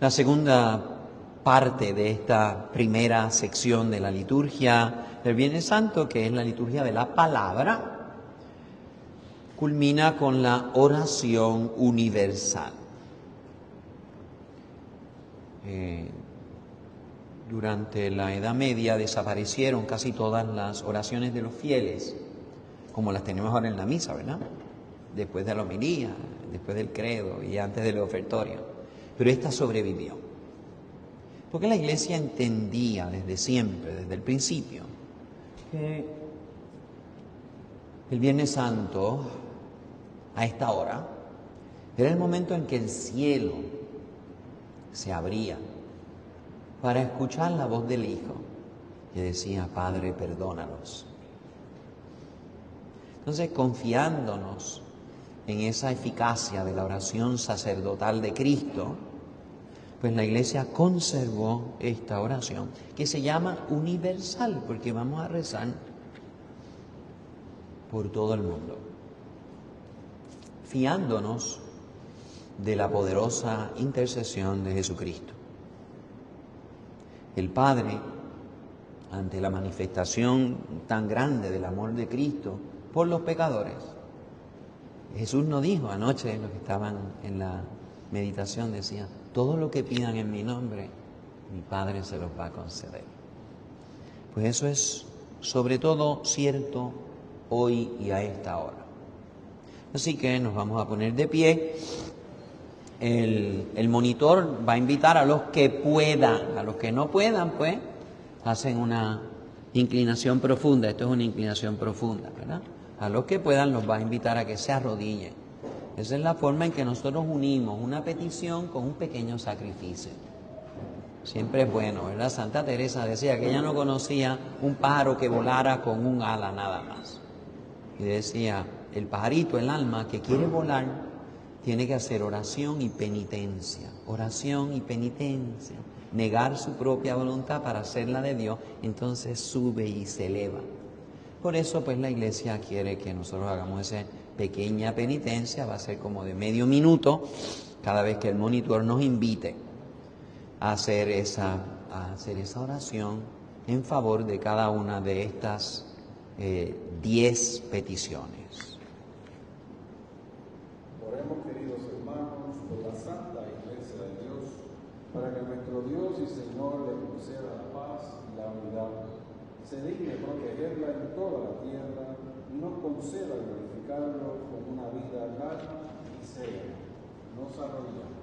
La segunda parte de esta primera sección de la liturgia del Viernes Santo, que es la liturgia de la palabra, culmina con la oración universal. Durante la Edad Media desaparecieron casi todas las oraciones de los fieles, como las tenemos ahora en la misa, ¿verdad? Después de la homilía, después del credo y antes del ofertorio. Pero esta sobrevivió. Porque la Iglesia entendía desde siempre, desde el principio, que el Viernes Santo, a esta hora, era el momento en que el cielo se abría para escuchar la voz del Hijo, que decía: Padre, perdónalos. Entonces, confiándonos en esa eficacia de la oración sacerdotal de Cristo, pues la Iglesia conservó esta oración, que se llama universal, porque vamos a rezar por todo el mundo, fiándonos de la poderosa intercesión de Jesucristo. El Padre, ante la manifestación tan grande del amor de Cristo por los pecadores, Jesús nos dijo anoche, los que estaban en la meditación, decía: todo lo que pidan en mi nombre, mi Padre se los va a conceder. Pues eso es sobre todo cierto hoy y a esta hora. Así que nos vamos a poner de pie. El monitor va a invitar a los que puedan. A los que no puedan, pues, hacen una inclinación profunda. Esto es una inclinación profunda, ¿verdad? A los que puedan los va a invitar a que se arrodillen. Esa es la forma en que nosotros unimos una petición con un pequeño sacrificio. Siempre es bueno, ¿verdad? Santa Teresa decía que ella no conocía un pájaro que volara con un ala nada más. Y decía: el pajarito, el alma que quiere volar, tiene que hacer oración y penitencia. Oración y penitencia. Negar su propia voluntad para hacerla de Dios, entonces sube y se eleva. Por eso, pues, la Iglesia quiere que nosotros hagamos esa pequeña penitencia. Va a ser como de medio minuto cada vez que el monitor nos invite a hacer esa oración en favor de cada una de estas 10 peticiones. Oremos, queridos hermanos, por la Santa Iglesia de Dios, para que nuestro Dios y Señor le conceda la paz y la unidad, se digne protegerla en toda la tierra y nos conceda glorificarlo con una vida larga y serena. Nos arrodillamos.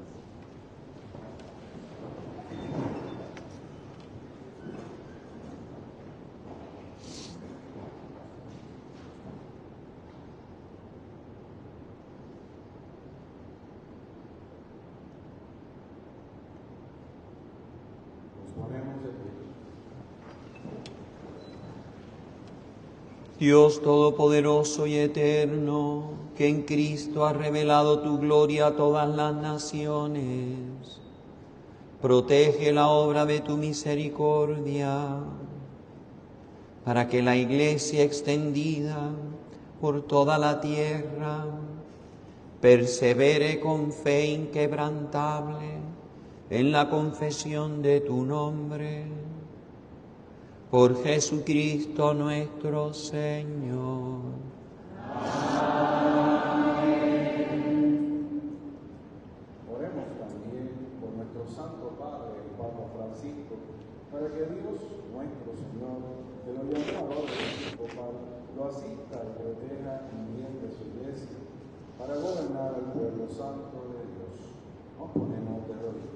Dios Todopoderoso y Eterno, que en Cristo has revelado tu gloria a todas las naciones, protege la obra de tu misericordia, para que la Iglesia extendida por toda la tierra persevere con fe inquebrantable en la confesión de tu nombre. Por Jesucristo nuestro Señor. Amén. Oremos también por nuestro Santo Padre, el Papa Francisco, para que Dios, nuestro Señor, que lo llamó a orden episcopal, lo asista y proteja en bien de su Iglesia, para gobernar al pueblo santo de Dios. Nos ponemos de rodillas.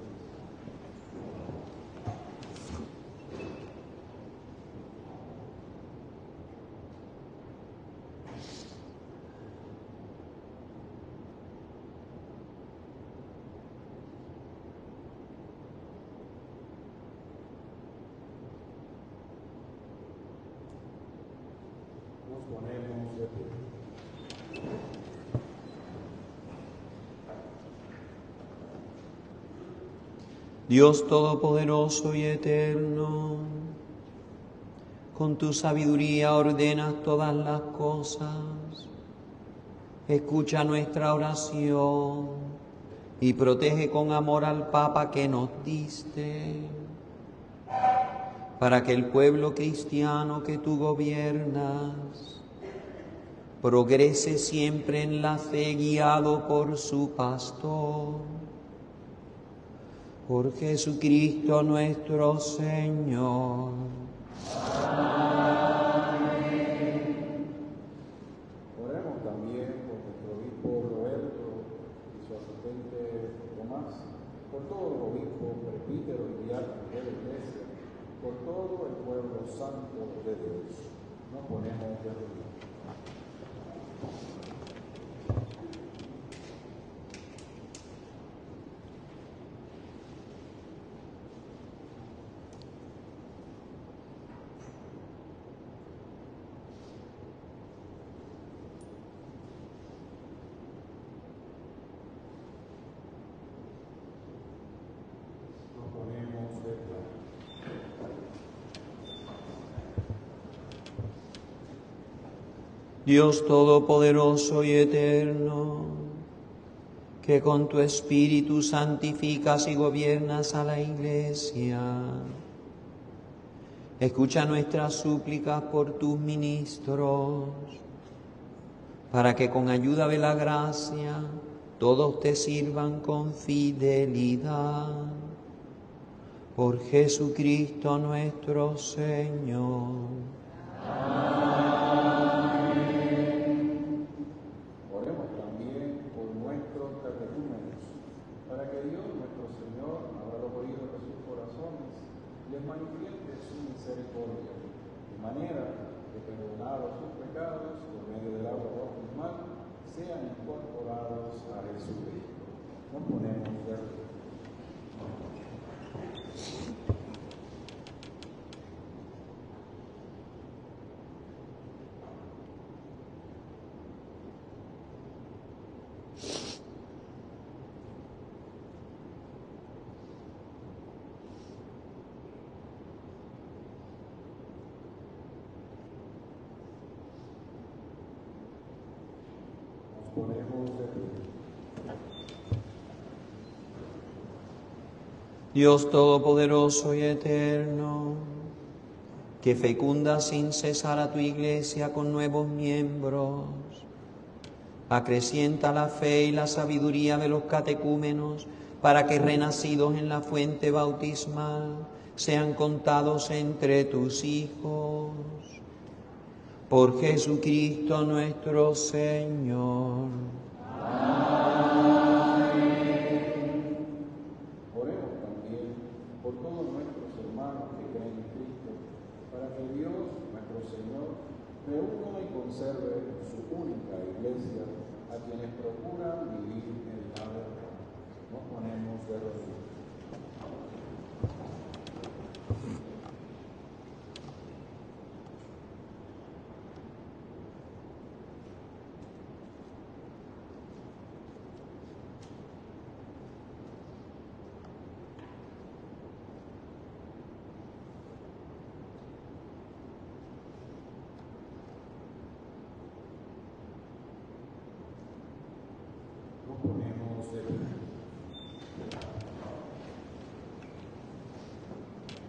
Nos ponemos de pie. Dios Todopoderoso y Eterno, con tu sabiduría ordenas todas las cosas. Escucha nuestra oración y protege con amor al Papa que nos diste, para que el pueblo cristiano que tú gobiernas progrese siempre en la fe guiado por su pastor, por Jesucristo nuestro Señor. Oremos también por nuestro obispo Roberto y su asistente Tomás, por todos los obispos, presbíteros y diáconos de la Iglesia, por todo el pueblo santo de Dios. Nos ponemos de rodillas. Dios Todopoderoso y Eterno, que con tu Espíritu santificas y gobiernas a la Iglesia, escucha nuestras súplicas por tus ministros, para que con ayuda de la gracia todos te sirvan con fidelidad. Por Jesucristo nuestro Señor. Oremos también por nuestros catecúmenos, para que Dios nuestro Señor abra los oídos de sus corazones y les manifieste su misericordia, de manera que perdonados sus pecados por medio del agua bautismal sean incorporados a Jesucristo. Nos ponemos de rodillas. Dios Todopoderoso y Eterno, que fecunda sin cesar a tu Iglesia con nuevos miembros, acrecienta la fe y la sabiduría de los catecúmenos, para que renacidos en la fuente bautismal sean contados entre tus hijos. Por Jesucristo nuestro Señor. Oremos también por todos nuestros hermanos que creen en Cristo, para que Dios, nuestro Señor, reúna y conserve su única Iglesia, a quienes procuran vivir en la verdad. Nos ponemos de rodillas.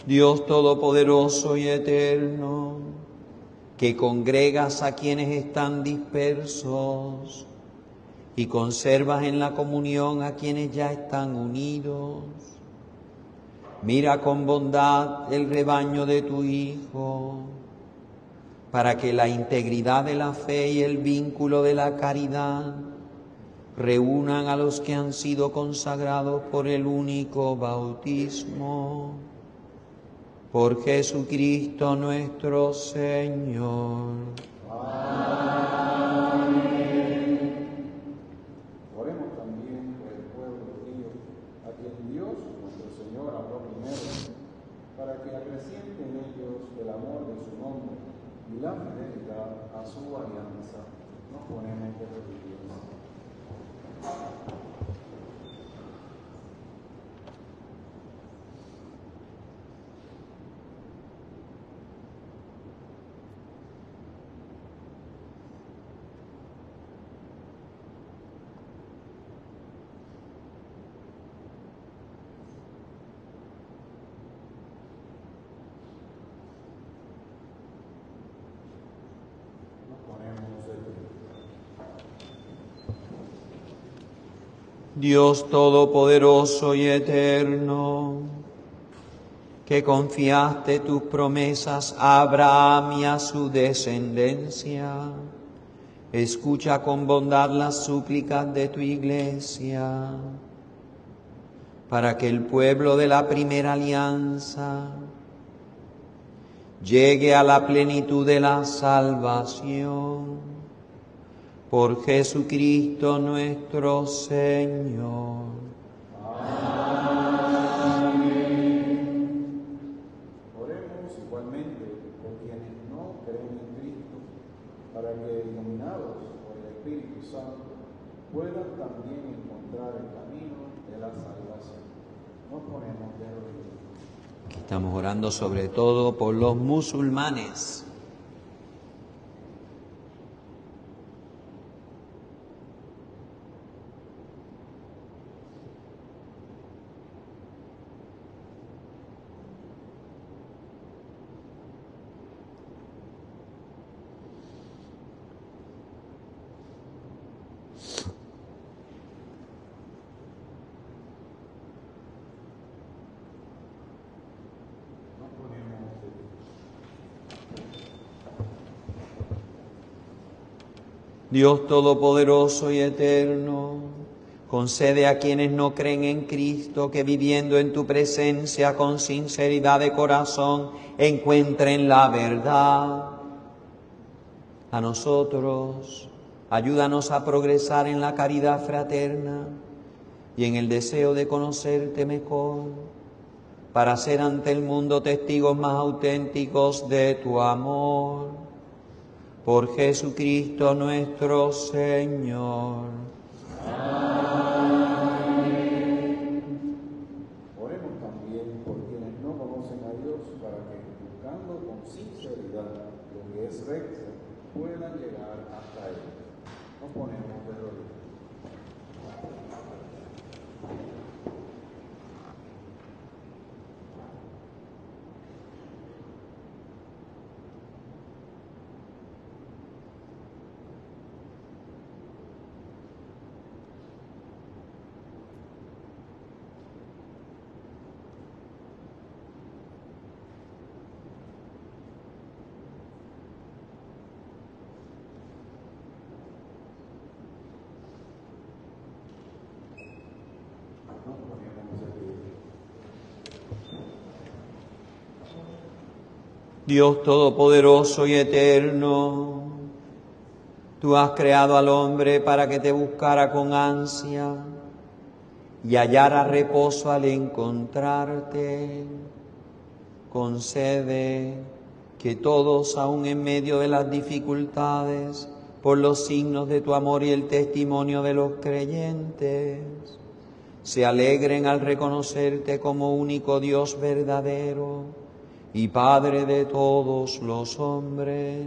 Dios Todopoderoso y Eterno, que congregas a quienes están dispersos y conservas en la comunión a quienes ya están unidos, mira con bondad el rebaño de tu Hijo, para que la integridad de la fe y el vínculo de la caridad reúnan a los que han sido consagrados por el único bautismo. Por Jesucristo nuestro Señor. Amén. Oremos también por el pueblo judío, a quien Dios, nuestro Señor, habló primero, para que acreciente en ellos el amor de su nombre y la fidelidad a su alianza. Nos ponemos de rodillas. Dios Todopoderoso y Eterno, que confiaste tus promesas a Abraham y a su descendencia, escucha con bondad las súplicas de tu Iglesia, para que el pueblo de la primera alianza llegue a la plenitud de la salvación. Por Jesucristo nuestro Señor. Amén. Oremos igualmente por quienes no creen en Cristo, para que, iluminados por el Espíritu Santo, puedan también encontrar el camino de la salvación. Nos ponemos de rodillas. Estamos orando sobre todo por los musulmanes. Dios Todopoderoso y Eterno, concede a quienes no creen en Cristo que viviendo en tu presencia con sinceridad de corazón encuentren la verdad. A nosotros, ayúdanos a progresar en la caridad fraterna y en el deseo de conocerte mejor, para ser ante el mundo testigos más auténticos de tu amor. Por Jesucristo nuestro Señor. Amén. Oremos también por quienes no conocen a Dios, para que, buscando con sinceridad lo que es recto, puedan llegar hasta Él. Nos ponemos de rodillas. Dios Todopoderoso y Eterno, tú has creado al hombre para que te buscara con ansia y hallara reposo al encontrarte. Concede que todos, aun en medio de las dificultades, por los signos de tu amor y el testimonio de los creyentes, se alegren al reconocerte como único Dios verdadero y Padre de todos los hombres.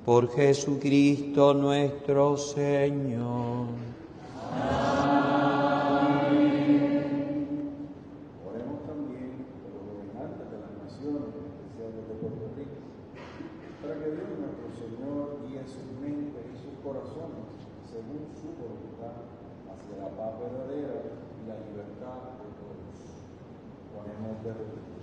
Por Jesucristo nuestro Señor. Amén. Oremos también por los gobernantes de las naciones, especialmente de Puerto Rico, para que Dios nuestro Señor guíe sus mentes y sus corazones según su voluntad hacia la paz verdadera y la libertad de todos. Ponemos de rodillas.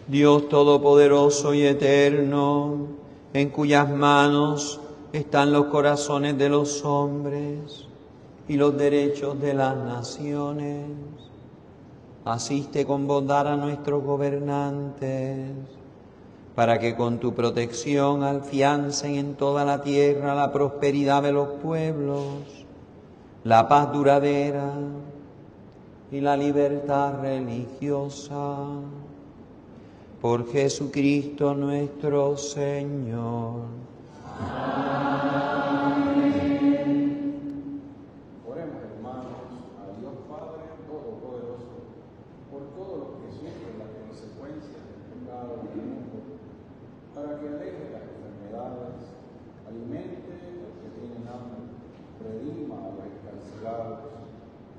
Dios Todopoderoso y Eterno, en cuyas manos están los corazones de los hombres y los derechos de las naciones, asiste con bondad a nuestros gobernantes, para que con tu protección afiancen en toda la tierra la prosperidad de los pueblos, la paz duradera y la libertad religiosa. Por Jesucristo nuestro Señor. Amén. pecado en el mundo, para que aleje las enfermedades, alimente a los que tienen hambre, redima a los encarcelados,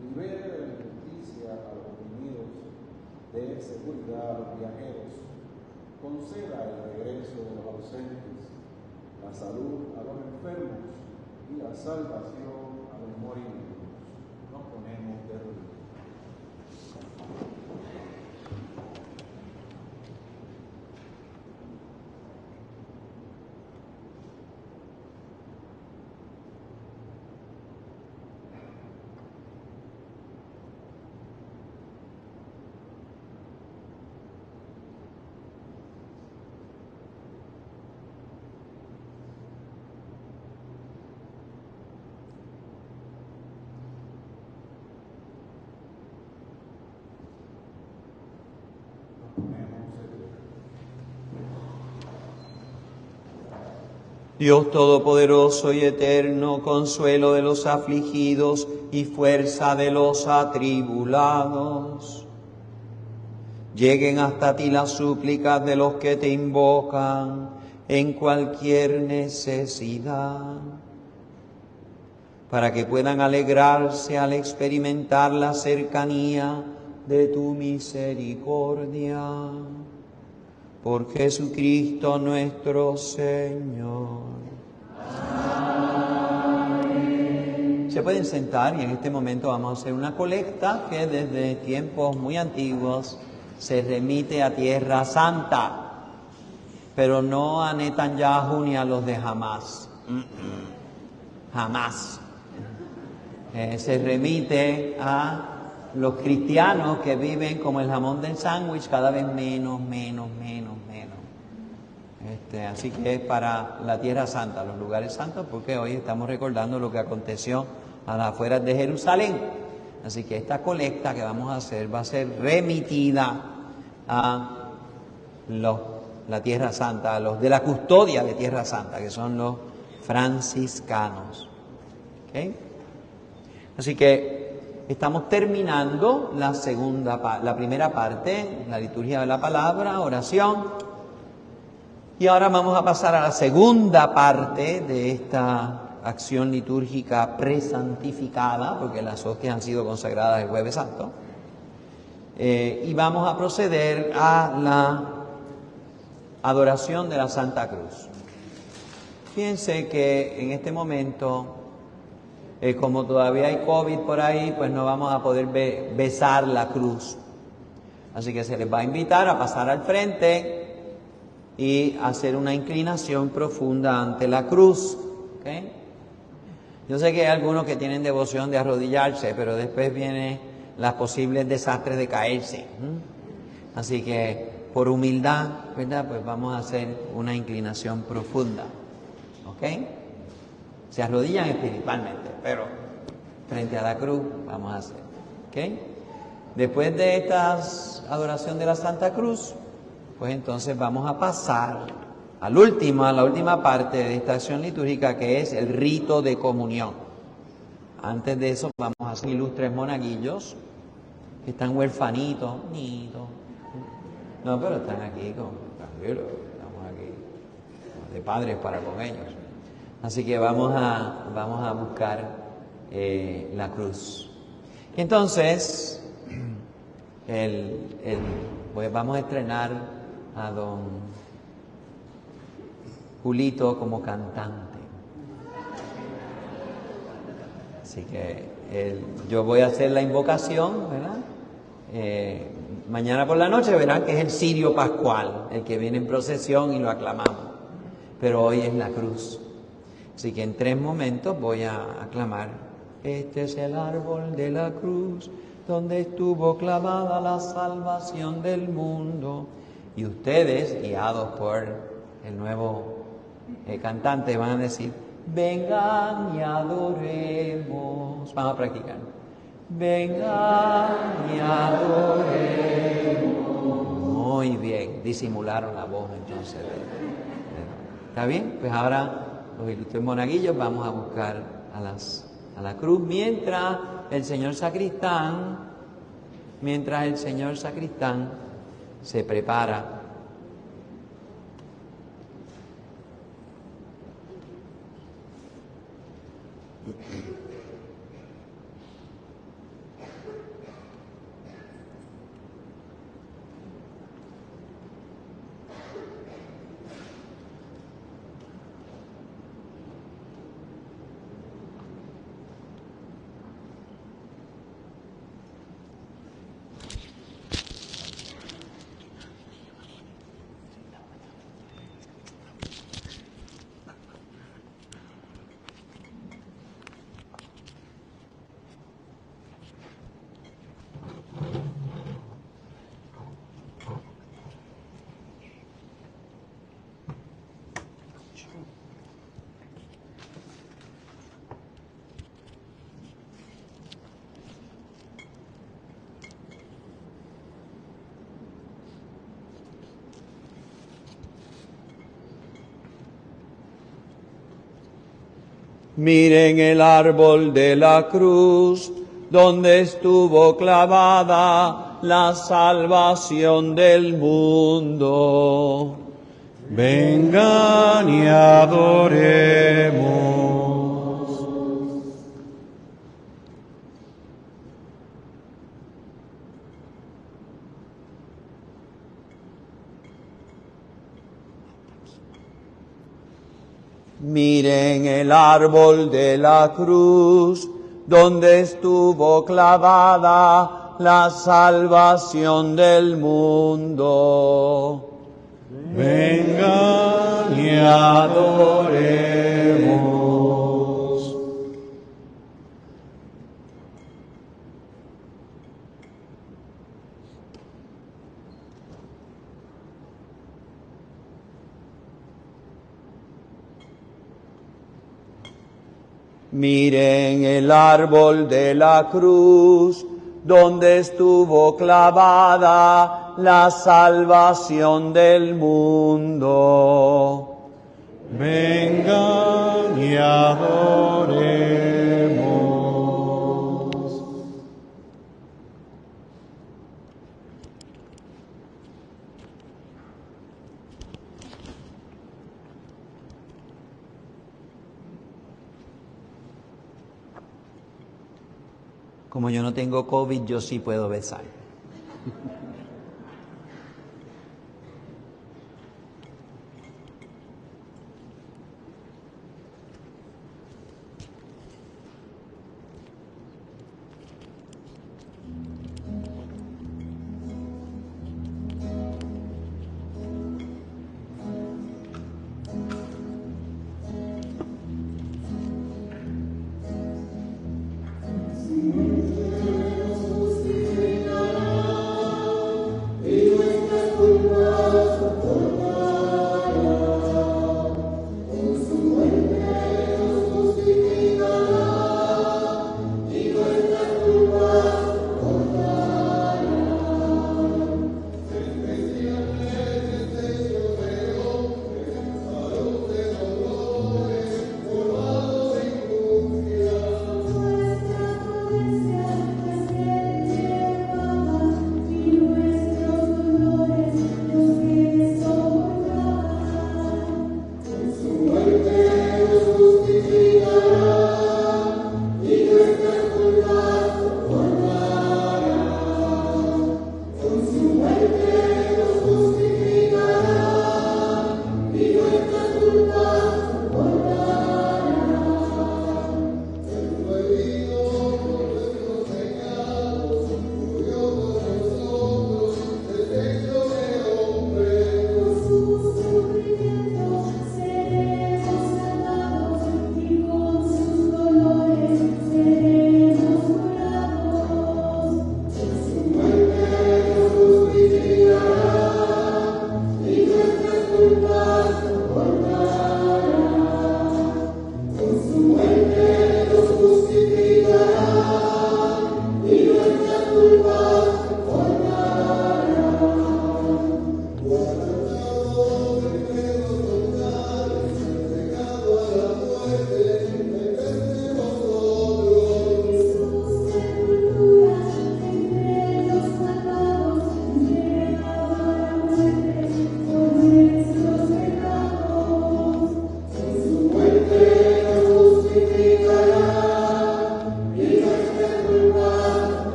libere de la injusticia a los oprimidos, dé seguridad a los viajeros, conceda el regreso de los ausentes, la salud a los enfermos y la salvación a los moribundos. Nos ponemos de rodillas. Dios Todopoderoso y Eterno, consuelo de los afligidos y fuerza de los atribulados, lleguen hasta ti las súplicas de los que te invocan en cualquier necesidad, para que puedan alegrarse al experimentar la cercanía de tu misericordia. Por Jesucristo nuestro Señor. Amén. Se pueden sentar y en este momento vamos a hacer una colecta que desde tiempos muy antiguos se remite a Tierra Santa, pero no a Netanyahu ni a los de Hamas. Jamás. Se remite a los cristianos que viven como el jamón del sándwich, cada vez menos. Así que es para la Tierra Santa, los lugares santos, porque hoy estamos recordando lo que aconteció a las afueras de Jerusalén. Así que esta colecta que vamos a hacer va a ser remitida a la Tierra Santa, a los de la custodia de Tierra Santa, que son los franciscanos. ¿Okay? Así que estamos terminando la primera parte, la liturgia de la palabra, oración. Y ahora vamos a pasar a la segunda parte de esta acción litúrgica presantificada, porque las hostias han sido consagradas el Jueves Santo. Y vamos a proceder a la adoración de la Santa Cruz. Fíjense que en este momento, como todavía hay COVID por ahí, pues no vamos a poder besar la cruz. Así que se les va a invitar a pasar al frente y hacer una inclinación profunda ante la cruz. ¿Okay? Yo sé que hay algunos que tienen devoción de arrodillarse, pero después vienen las posibles desastres de caerse. Así que por humildad, ¿verdad? Pues vamos a hacer una inclinación profunda. ¿Ok? Se arrodillan espiritualmente, pero frente a la cruz vamos a hacer. ¿Ok? Después de esta adoración de la Santa Cruz, pues entonces vamos a pasar a la última parte de esta acción litúrgica, que es el rito de comunión. Antes de eso vamos a hacer ilustres monaguillos que están huerfanitos, no, pero están aquí tranquilos, estamos aquí de padres para con ellos. Así que vamos a buscar la cruz. Entonces, pues vamos a estrenar a don Julito como cantante. Así que yo voy a hacer la invocación, ¿verdad? Mañana por la noche verán que es el cirio pascual, el que viene en procesión y lo aclamamos. Pero hoy es la cruz. Así que en 3 momentos voy a aclamar. Este es el árbol de la cruz, donde estuvo clavada la salvación del mundo. Y ustedes, guiados por el nuevo cantante, van a decir: vengan y adoremos. Vamos a practicar. Vengan y adoremos. Muy bien, disimularon la voz entonces. ¿Está bien? Pues ahora los ilustres monaguillos vamos a buscar a la cruz, mientras el señor sacristán se prepara Miren el árbol de la cruz, donde estuvo clavada la salvación del mundo. Vengan y adoremos. Miren el árbol de la cruz, donde estuvo clavada la salvación del mundo. Vengan y adoremos. Miren el árbol de la cruz, donde estuvo clavada la salvación del mundo. Vengan y adoremos. Como yo no tengo COVID, yo sí puedo besar.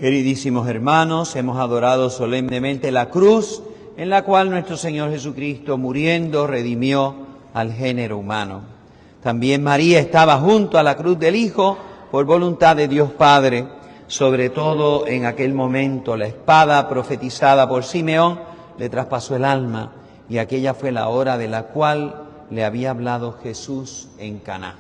Queridísimos hermanos, hemos adorado solemnemente la cruz en la cual nuestro Señor Jesucristo, muriendo, redimió al género humano. También María estaba junto a la cruz del Hijo por voluntad de Dios Padre. Sobre todo en aquel momento la espada profetizada por Simeón le traspasó el alma, y aquella fue la hora de la cual le había hablado Jesús en Caná.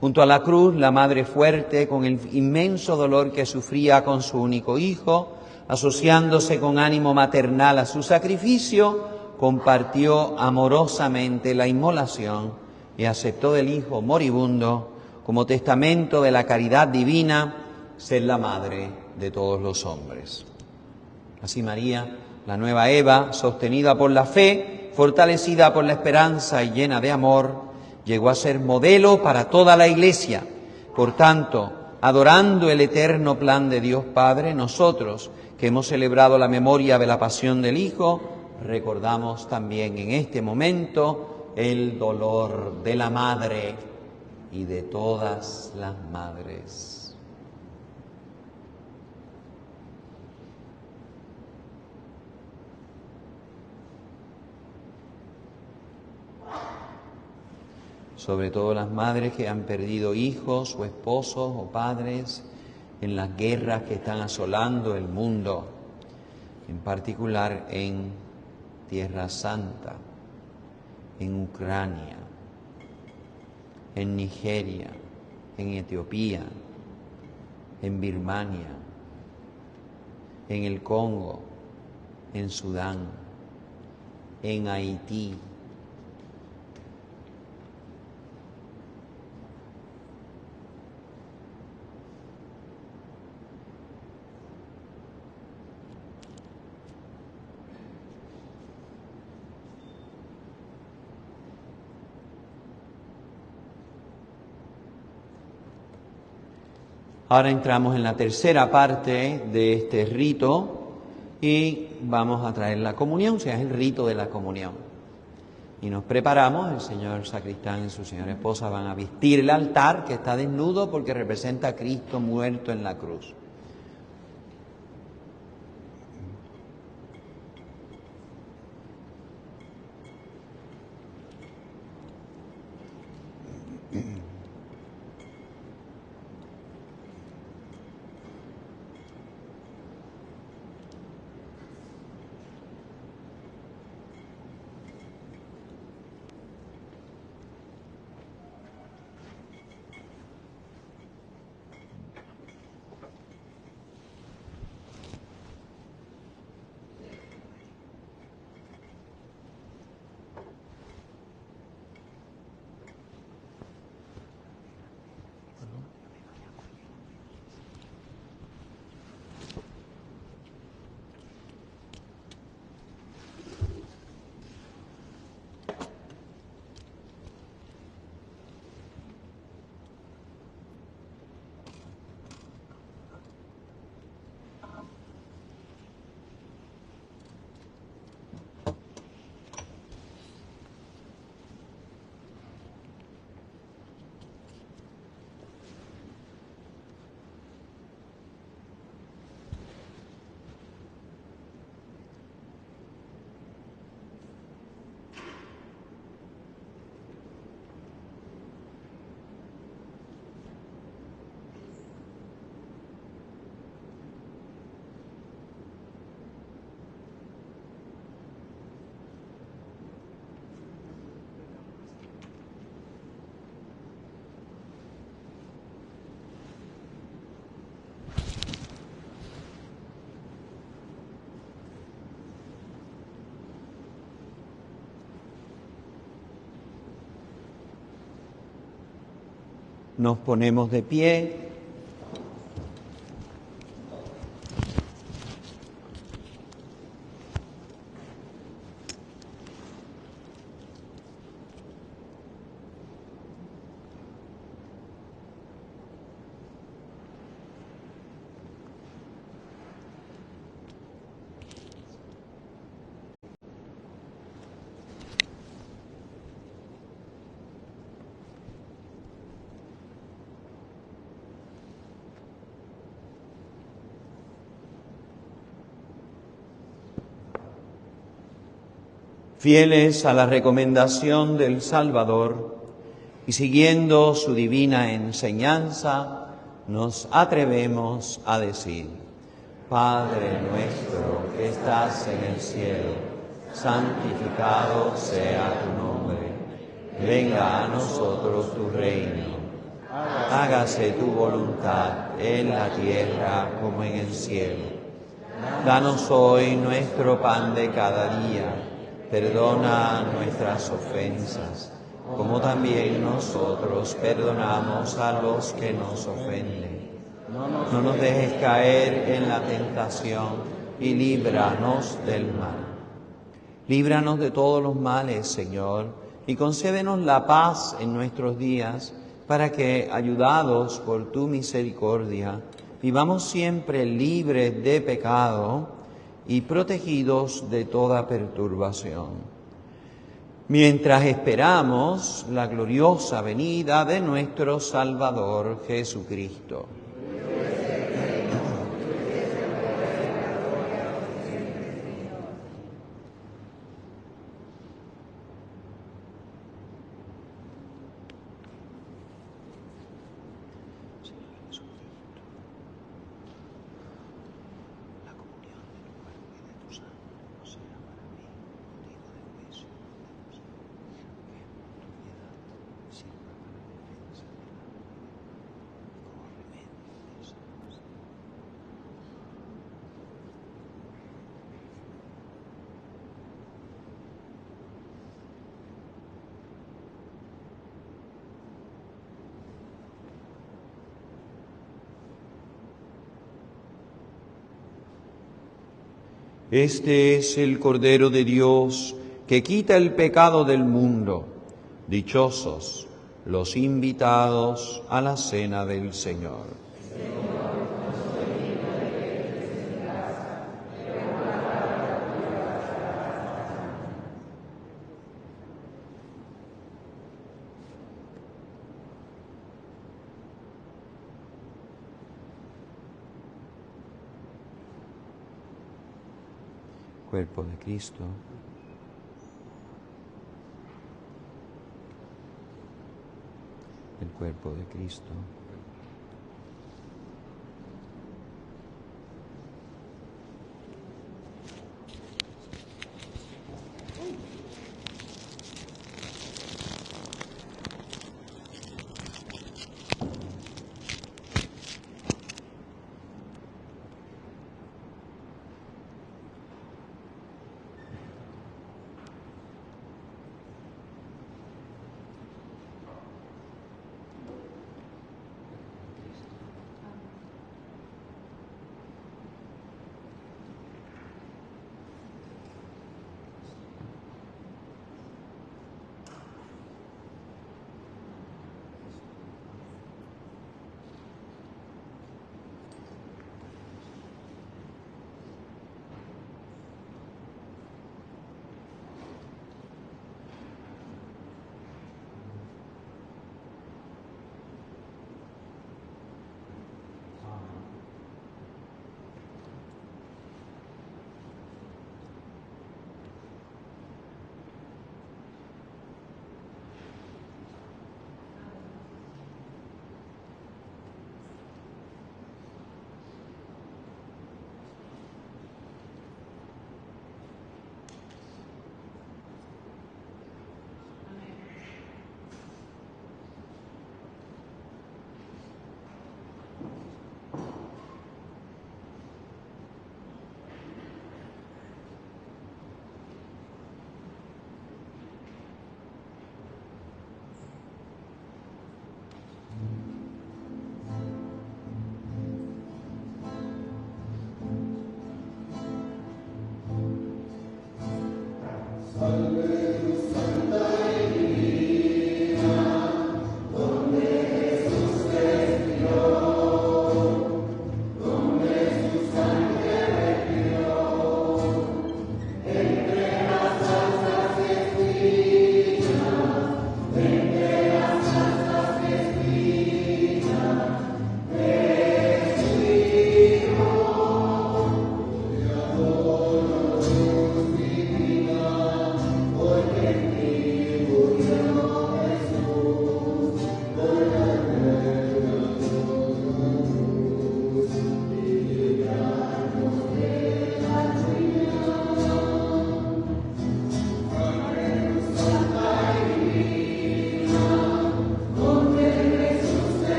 Junto a la cruz, la madre fuerte, con el inmenso dolor que sufría con su único hijo, asociándose con ánimo maternal a su sacrificio, compartió amorosamente la inmolación y aceptó del hijo moribundo como testamento de la caridad divina, ser la madre de todos los hombres. Así María, la nueva Eva, sostenida por la fe, fortalecida por la esperanza y llena de amor, llegó a ser modelo para toda la Iglesia. Por tanto, adorando el eterno plan de Dios Padre, nosotros, que hemos celebrado la memoria de la pasión del Hijo, recordamos también en este momento el dolor de la Madre y de todas las madres. Sobre todo las madres que han perdido hijos o esposos o padres en las guerras que están asolando el mundo, en particular en Tierra Santa, en Ucrania, en Nigeria, en Etiopía, en Birmania, en el Congo, en Sudán, en Haití. Ahora entramos en la tercera parte de este rito y vamos a traer la comunión, o sea, es el rito de la comunión. Y nos preparamos, el señor sacristán y su señora esposa van a vestir el altar que está desnudo porque representa a Cristo muerto en la cruz. Nos ponemos de pie. Fieles a la recomendación del Salvador y siguiendo su divina enseñanza, nos atrevemos a decir: Padre nuestro que estás en el cielo, santificado sea tu nombre. Venga a nosotros tu reino. Hágase tu voluntad en la tierra como en el cielo. Danos hoy nuestro pan de cada día. Perdona nuestras ofensas, como también nosotros perdonamos a los que nos ofenden. No nos dejes caer en la tentación y líbranos del mal. Líbranos de todos los males, Señor, y concédenos la paz en nuestros días, para que, ayudados por tu misericordia, vivamos siempre libres de pecado y protegidos de toda perturbación, mientras esperamos la gloriosa venida de nuestro Salvador Jesucristo. Este es el Cordero de Dios que quita el pecado del mundo. Dichosos los invitados a la cena del Señor. Cuerpo de Cristo. El cuerpo de Cristo.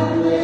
Aleluya.